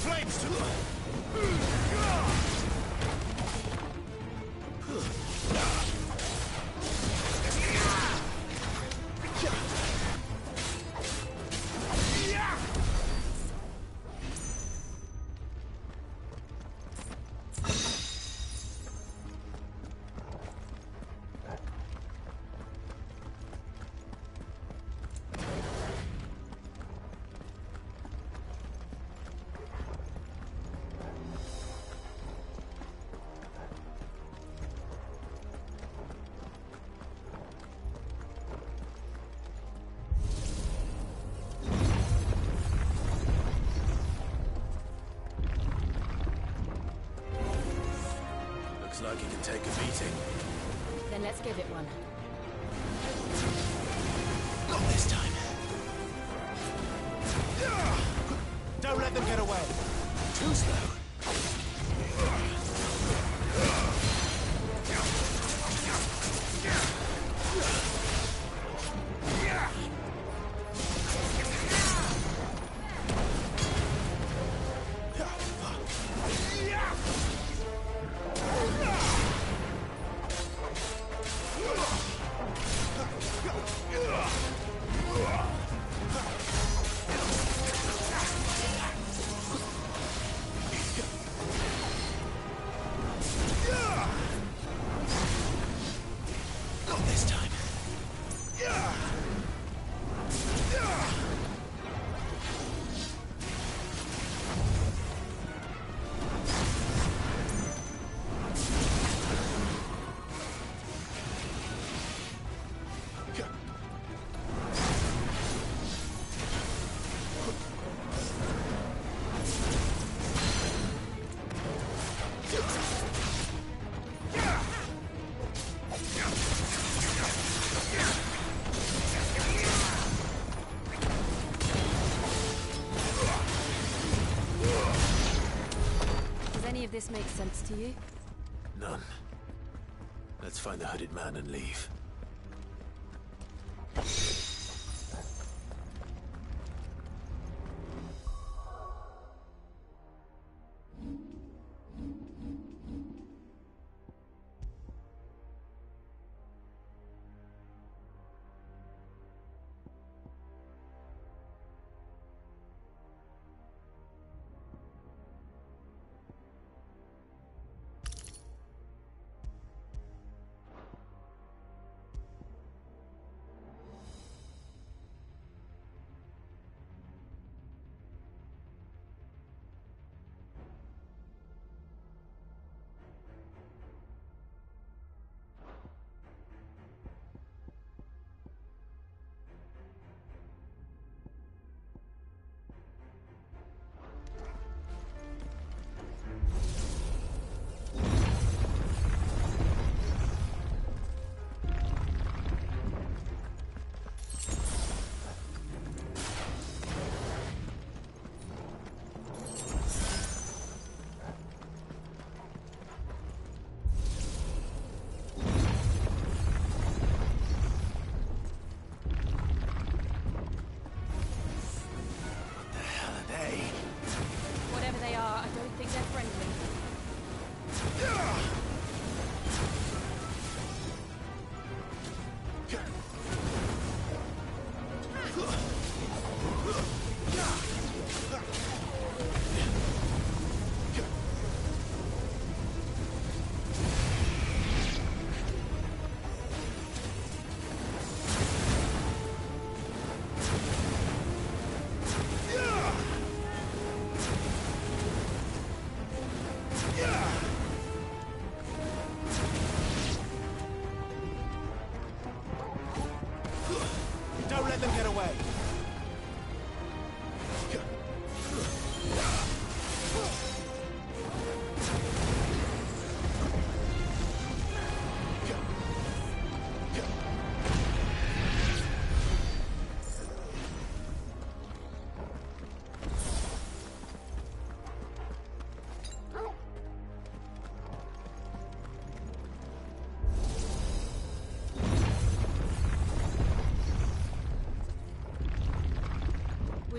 Flames to like he can take a beating. Then let's give it one. Not this time. Don't let them get away. Too slow. This makes sense to you? None. Let's find the hooded man and leave.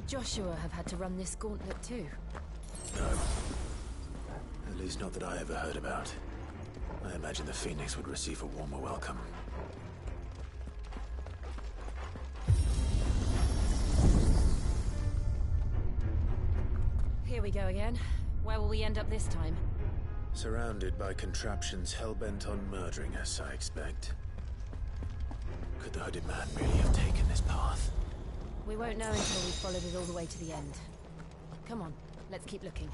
Joshua have had to run this gauntlet too? No. At least not that I ever heard about. I imagine the Phoenix would receive a warmer welcome. Here we go again. Where will we end up this time? Surrounded by contraptions hell-bent on murdering us, I expect. Could the hooded man really have taken this path? We won't know until we've followed it all the way to the end. Come on, let's keep looking.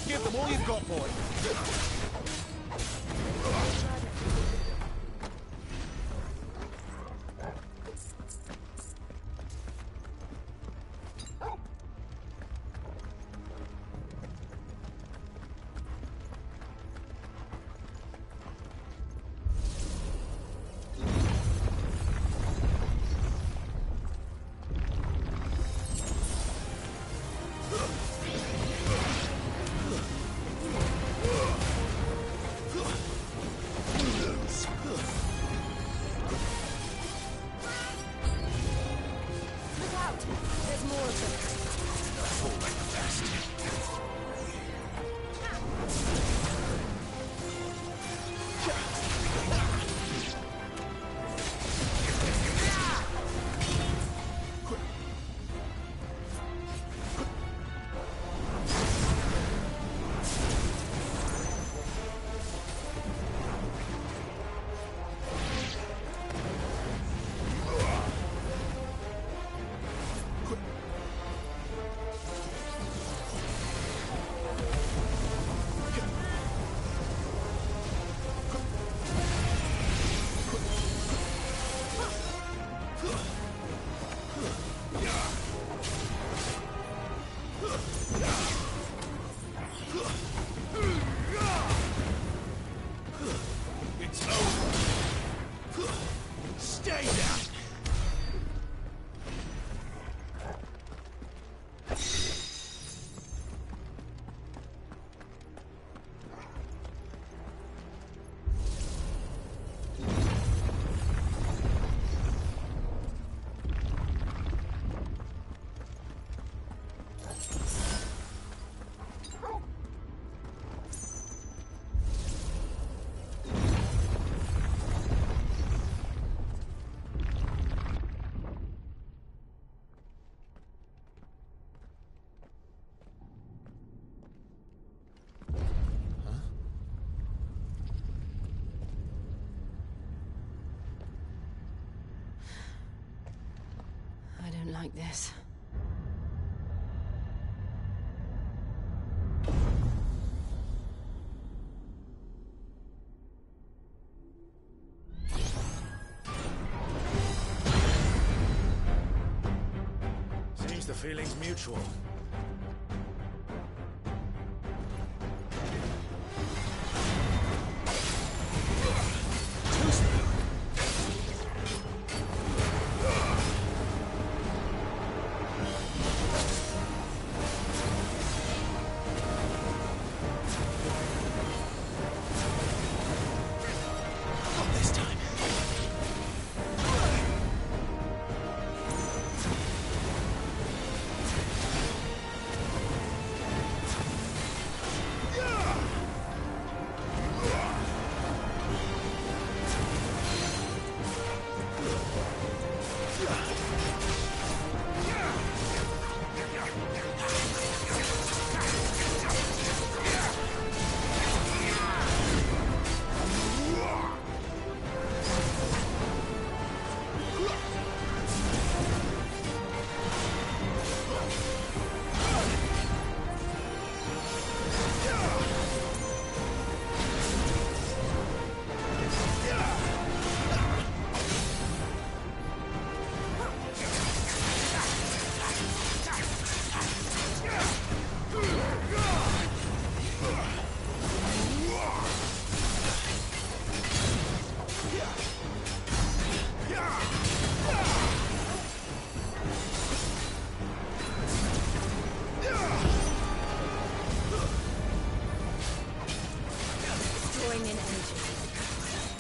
Give them all you've got, boy. Like this. Seems the feeling's mutual.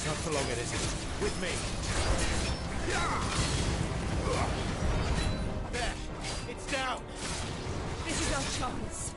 Not for long, it isn't. With me. There. It's down. This is our chance.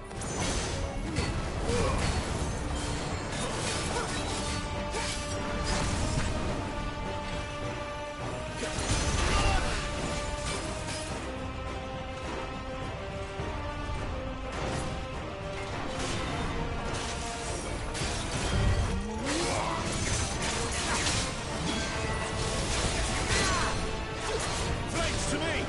Flanks to me!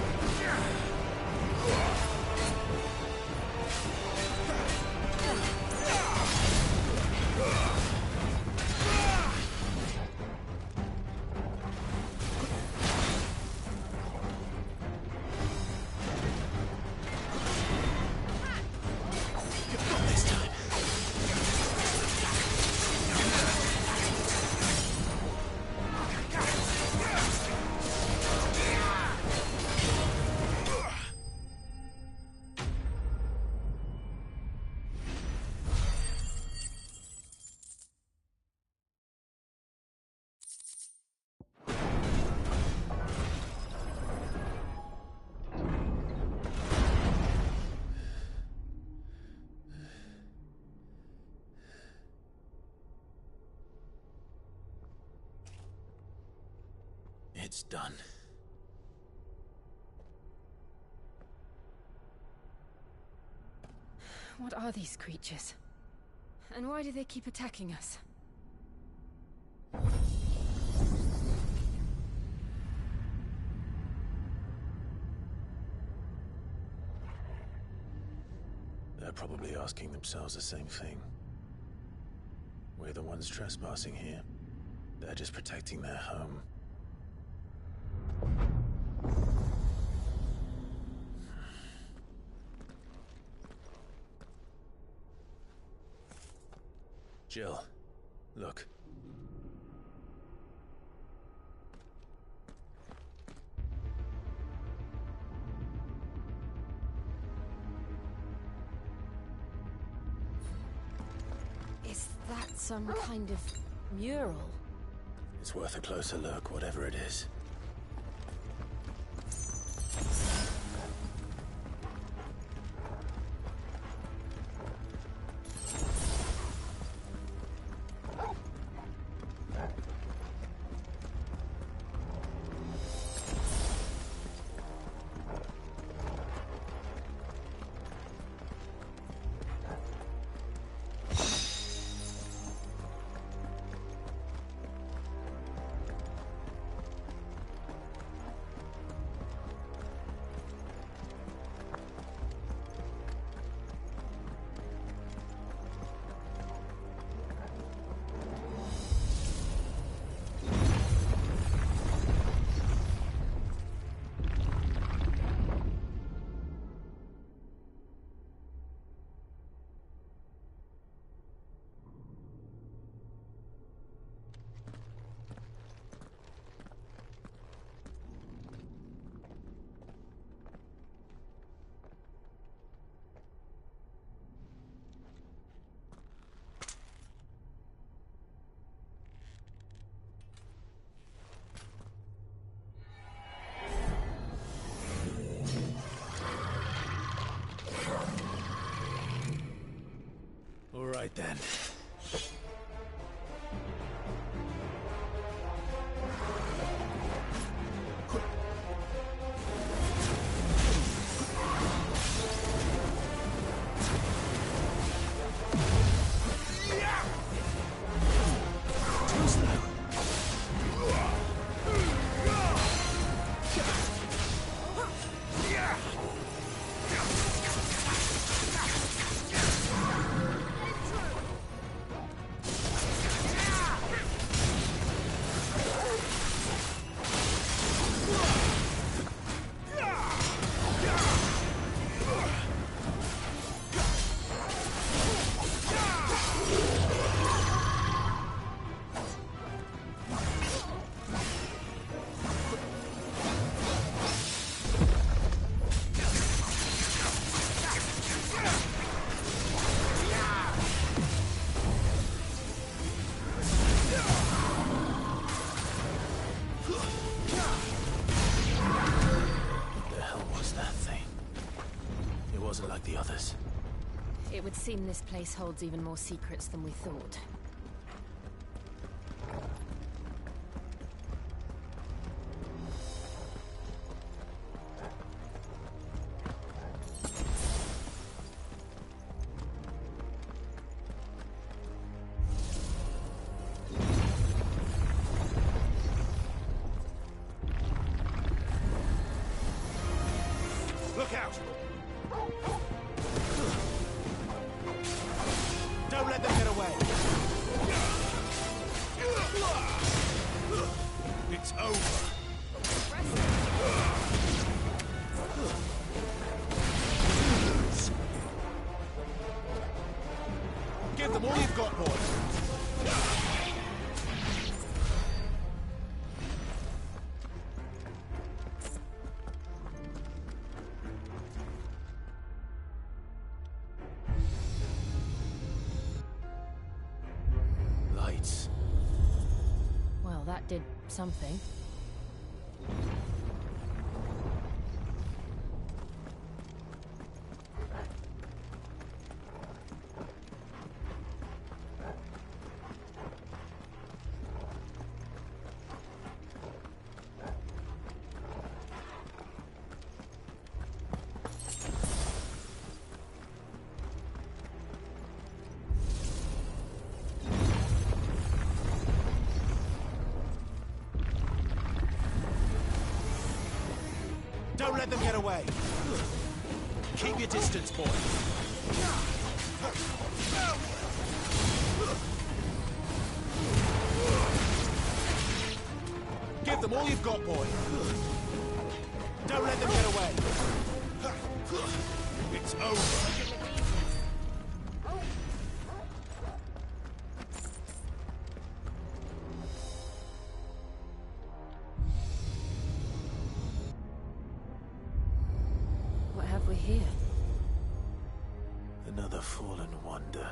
It's done. What are these creatures? And why do they keep attacking us? They're probably asking themselves the same thing. We're the ones trespassing here. They're just protecting their home. Jill, look. Is that some kind of mural? It's worth a closer look, whatever it is. All right then. Like the others. It would seem this place holds even more secrets than we thought. Look out! Don't let them get away! It's over! Give them all you've got, boys! Well, that did something. Don't let them get away. Keep your distance, boy. Give them all you've got, boy. Don't let them get away. It's over. What have we here? Another fallen wonder.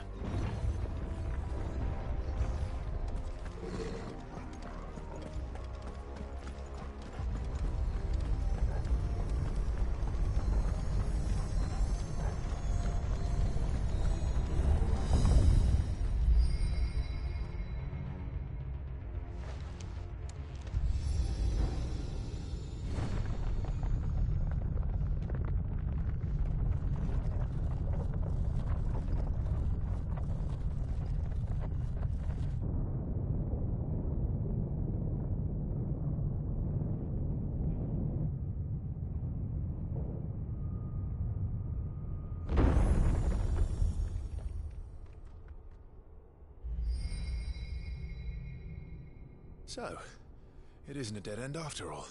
So, it isn't a dead end after all.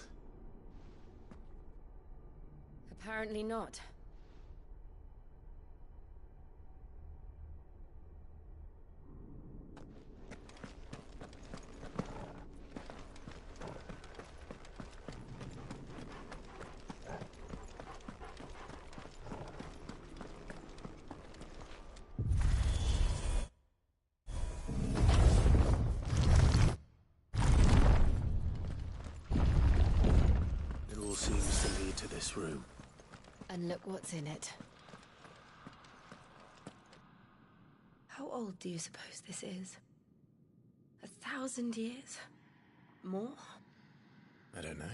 Apparently not. Seems to lead to this room. And look what's in it. How old do you suppose this is? 1,000 years? More? I don't know.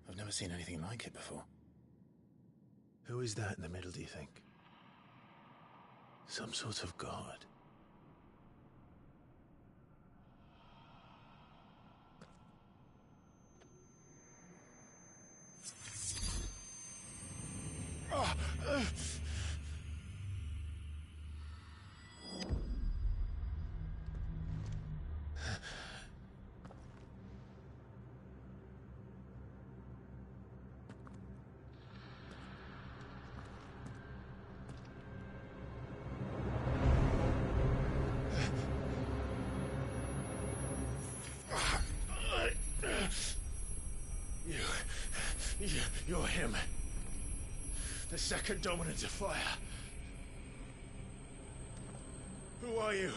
I've never seen anything like it before. Who is that in the middle, do you think? Some sort of god? You're him. The second dominant of fire. Who are you?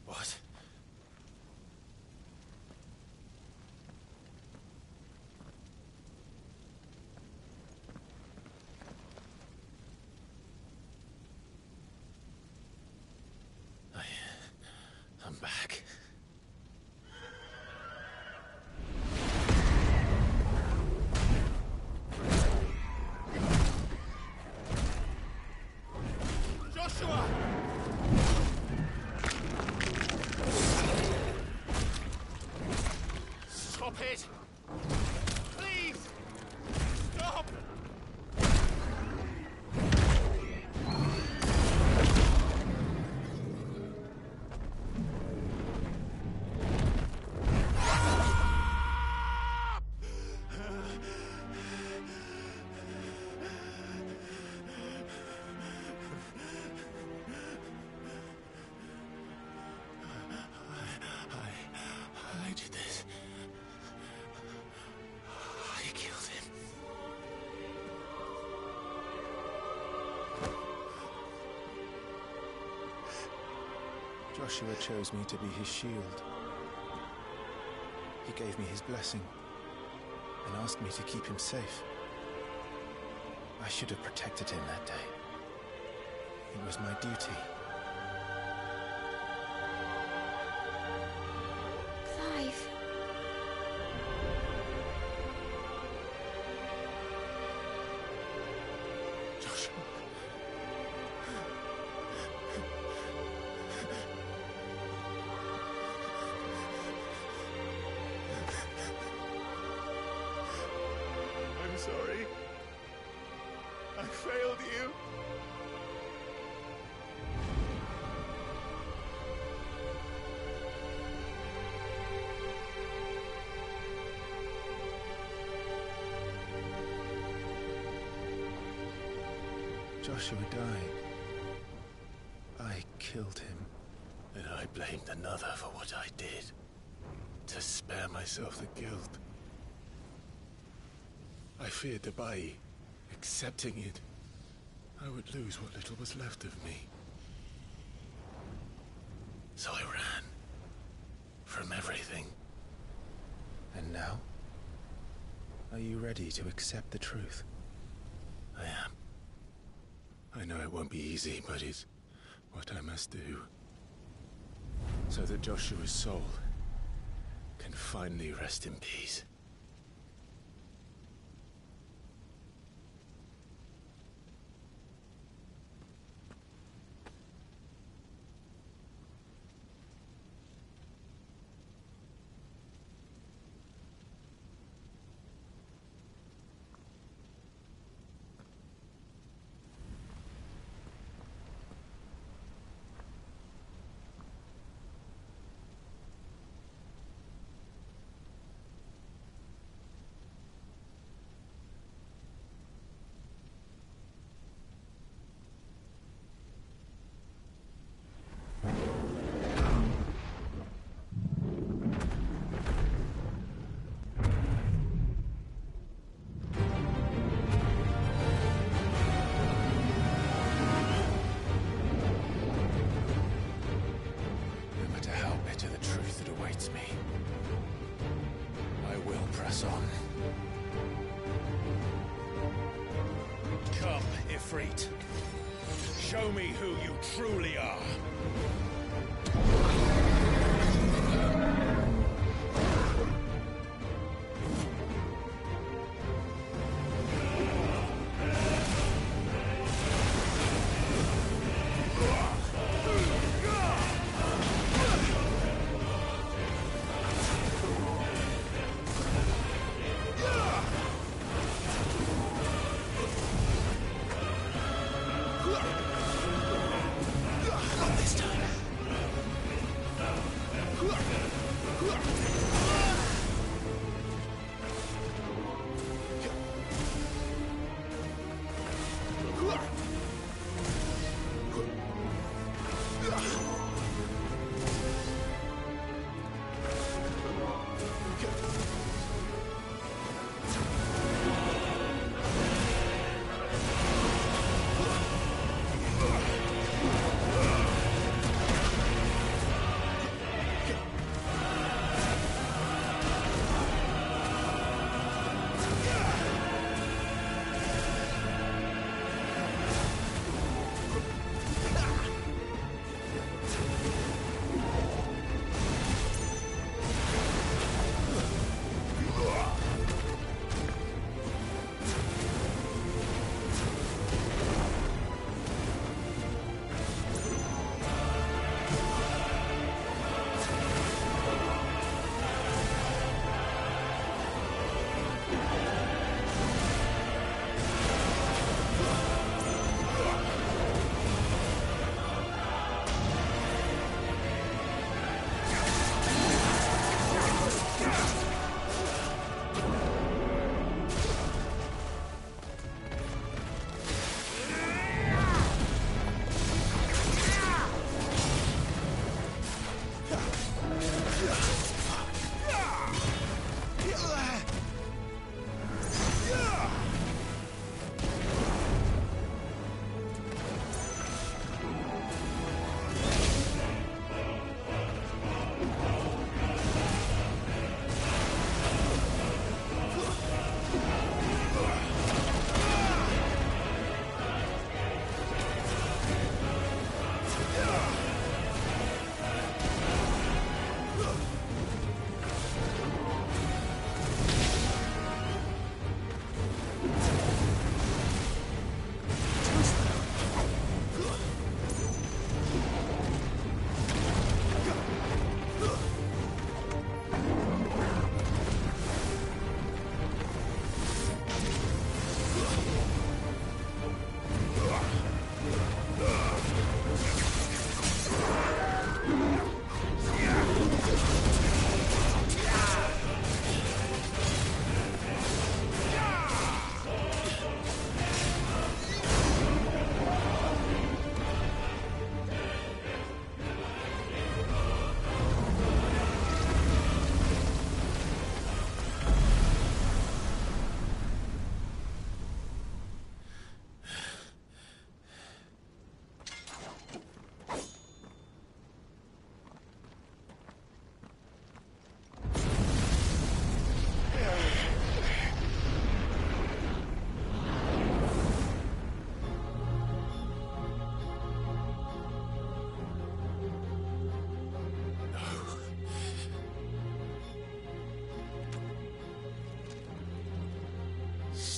What? I'm back. Joshua! Stop it! Please! Stop! I did this. I killed him. Joshua chose me to be his shield. He gave me his blessing. and asked me to keep him safe. I should have protected him that day. It was my duty. Clive. Joshua. I'm sorry. I failed you. Joshua died. I killed him. And I blamed another for what I did. To spare myself the guilt. I feared that by accepting it, I would lose what little was left of me. So I ran. From everything. And now? Are you ready to accept the truth? I am. I know it won't be easy, but it's what I must do. So that Joshua's soul can finally rest in peace. Ifrit. Show me who you truly are. Not this time.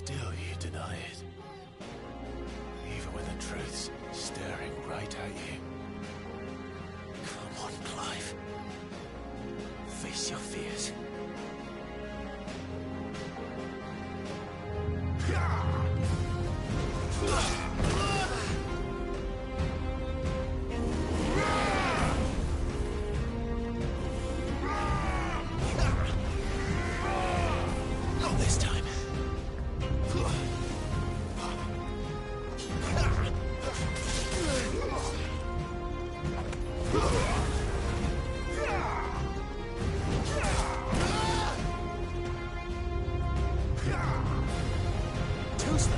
still you deny it. Even when the truth's staring right at you. Come on, Clive. Face your fears. Not this time. Too slow.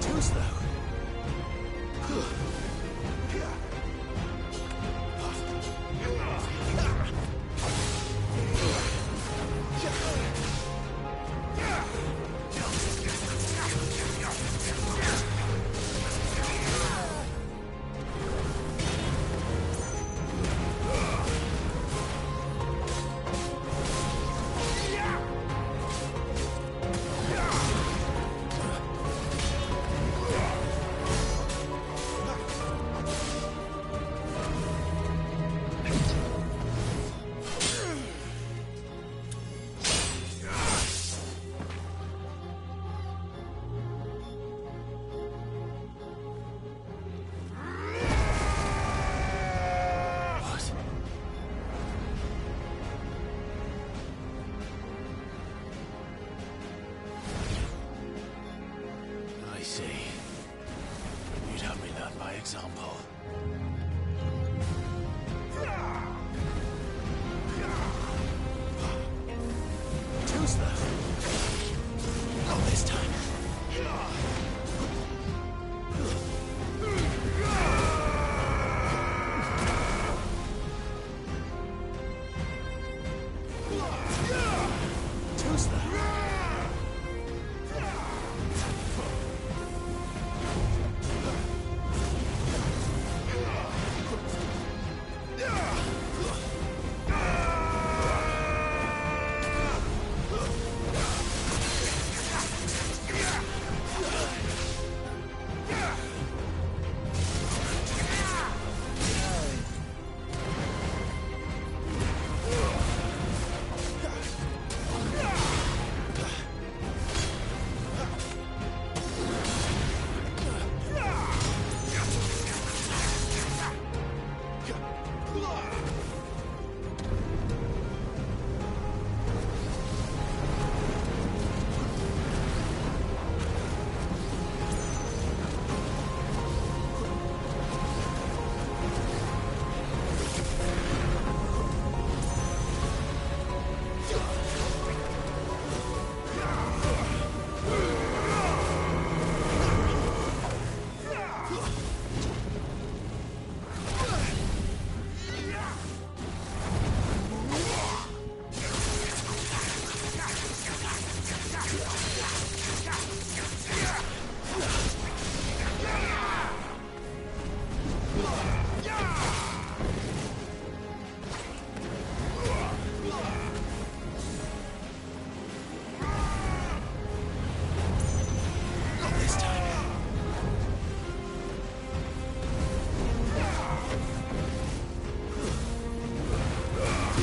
Too slow. I see. You'd have me learn by example.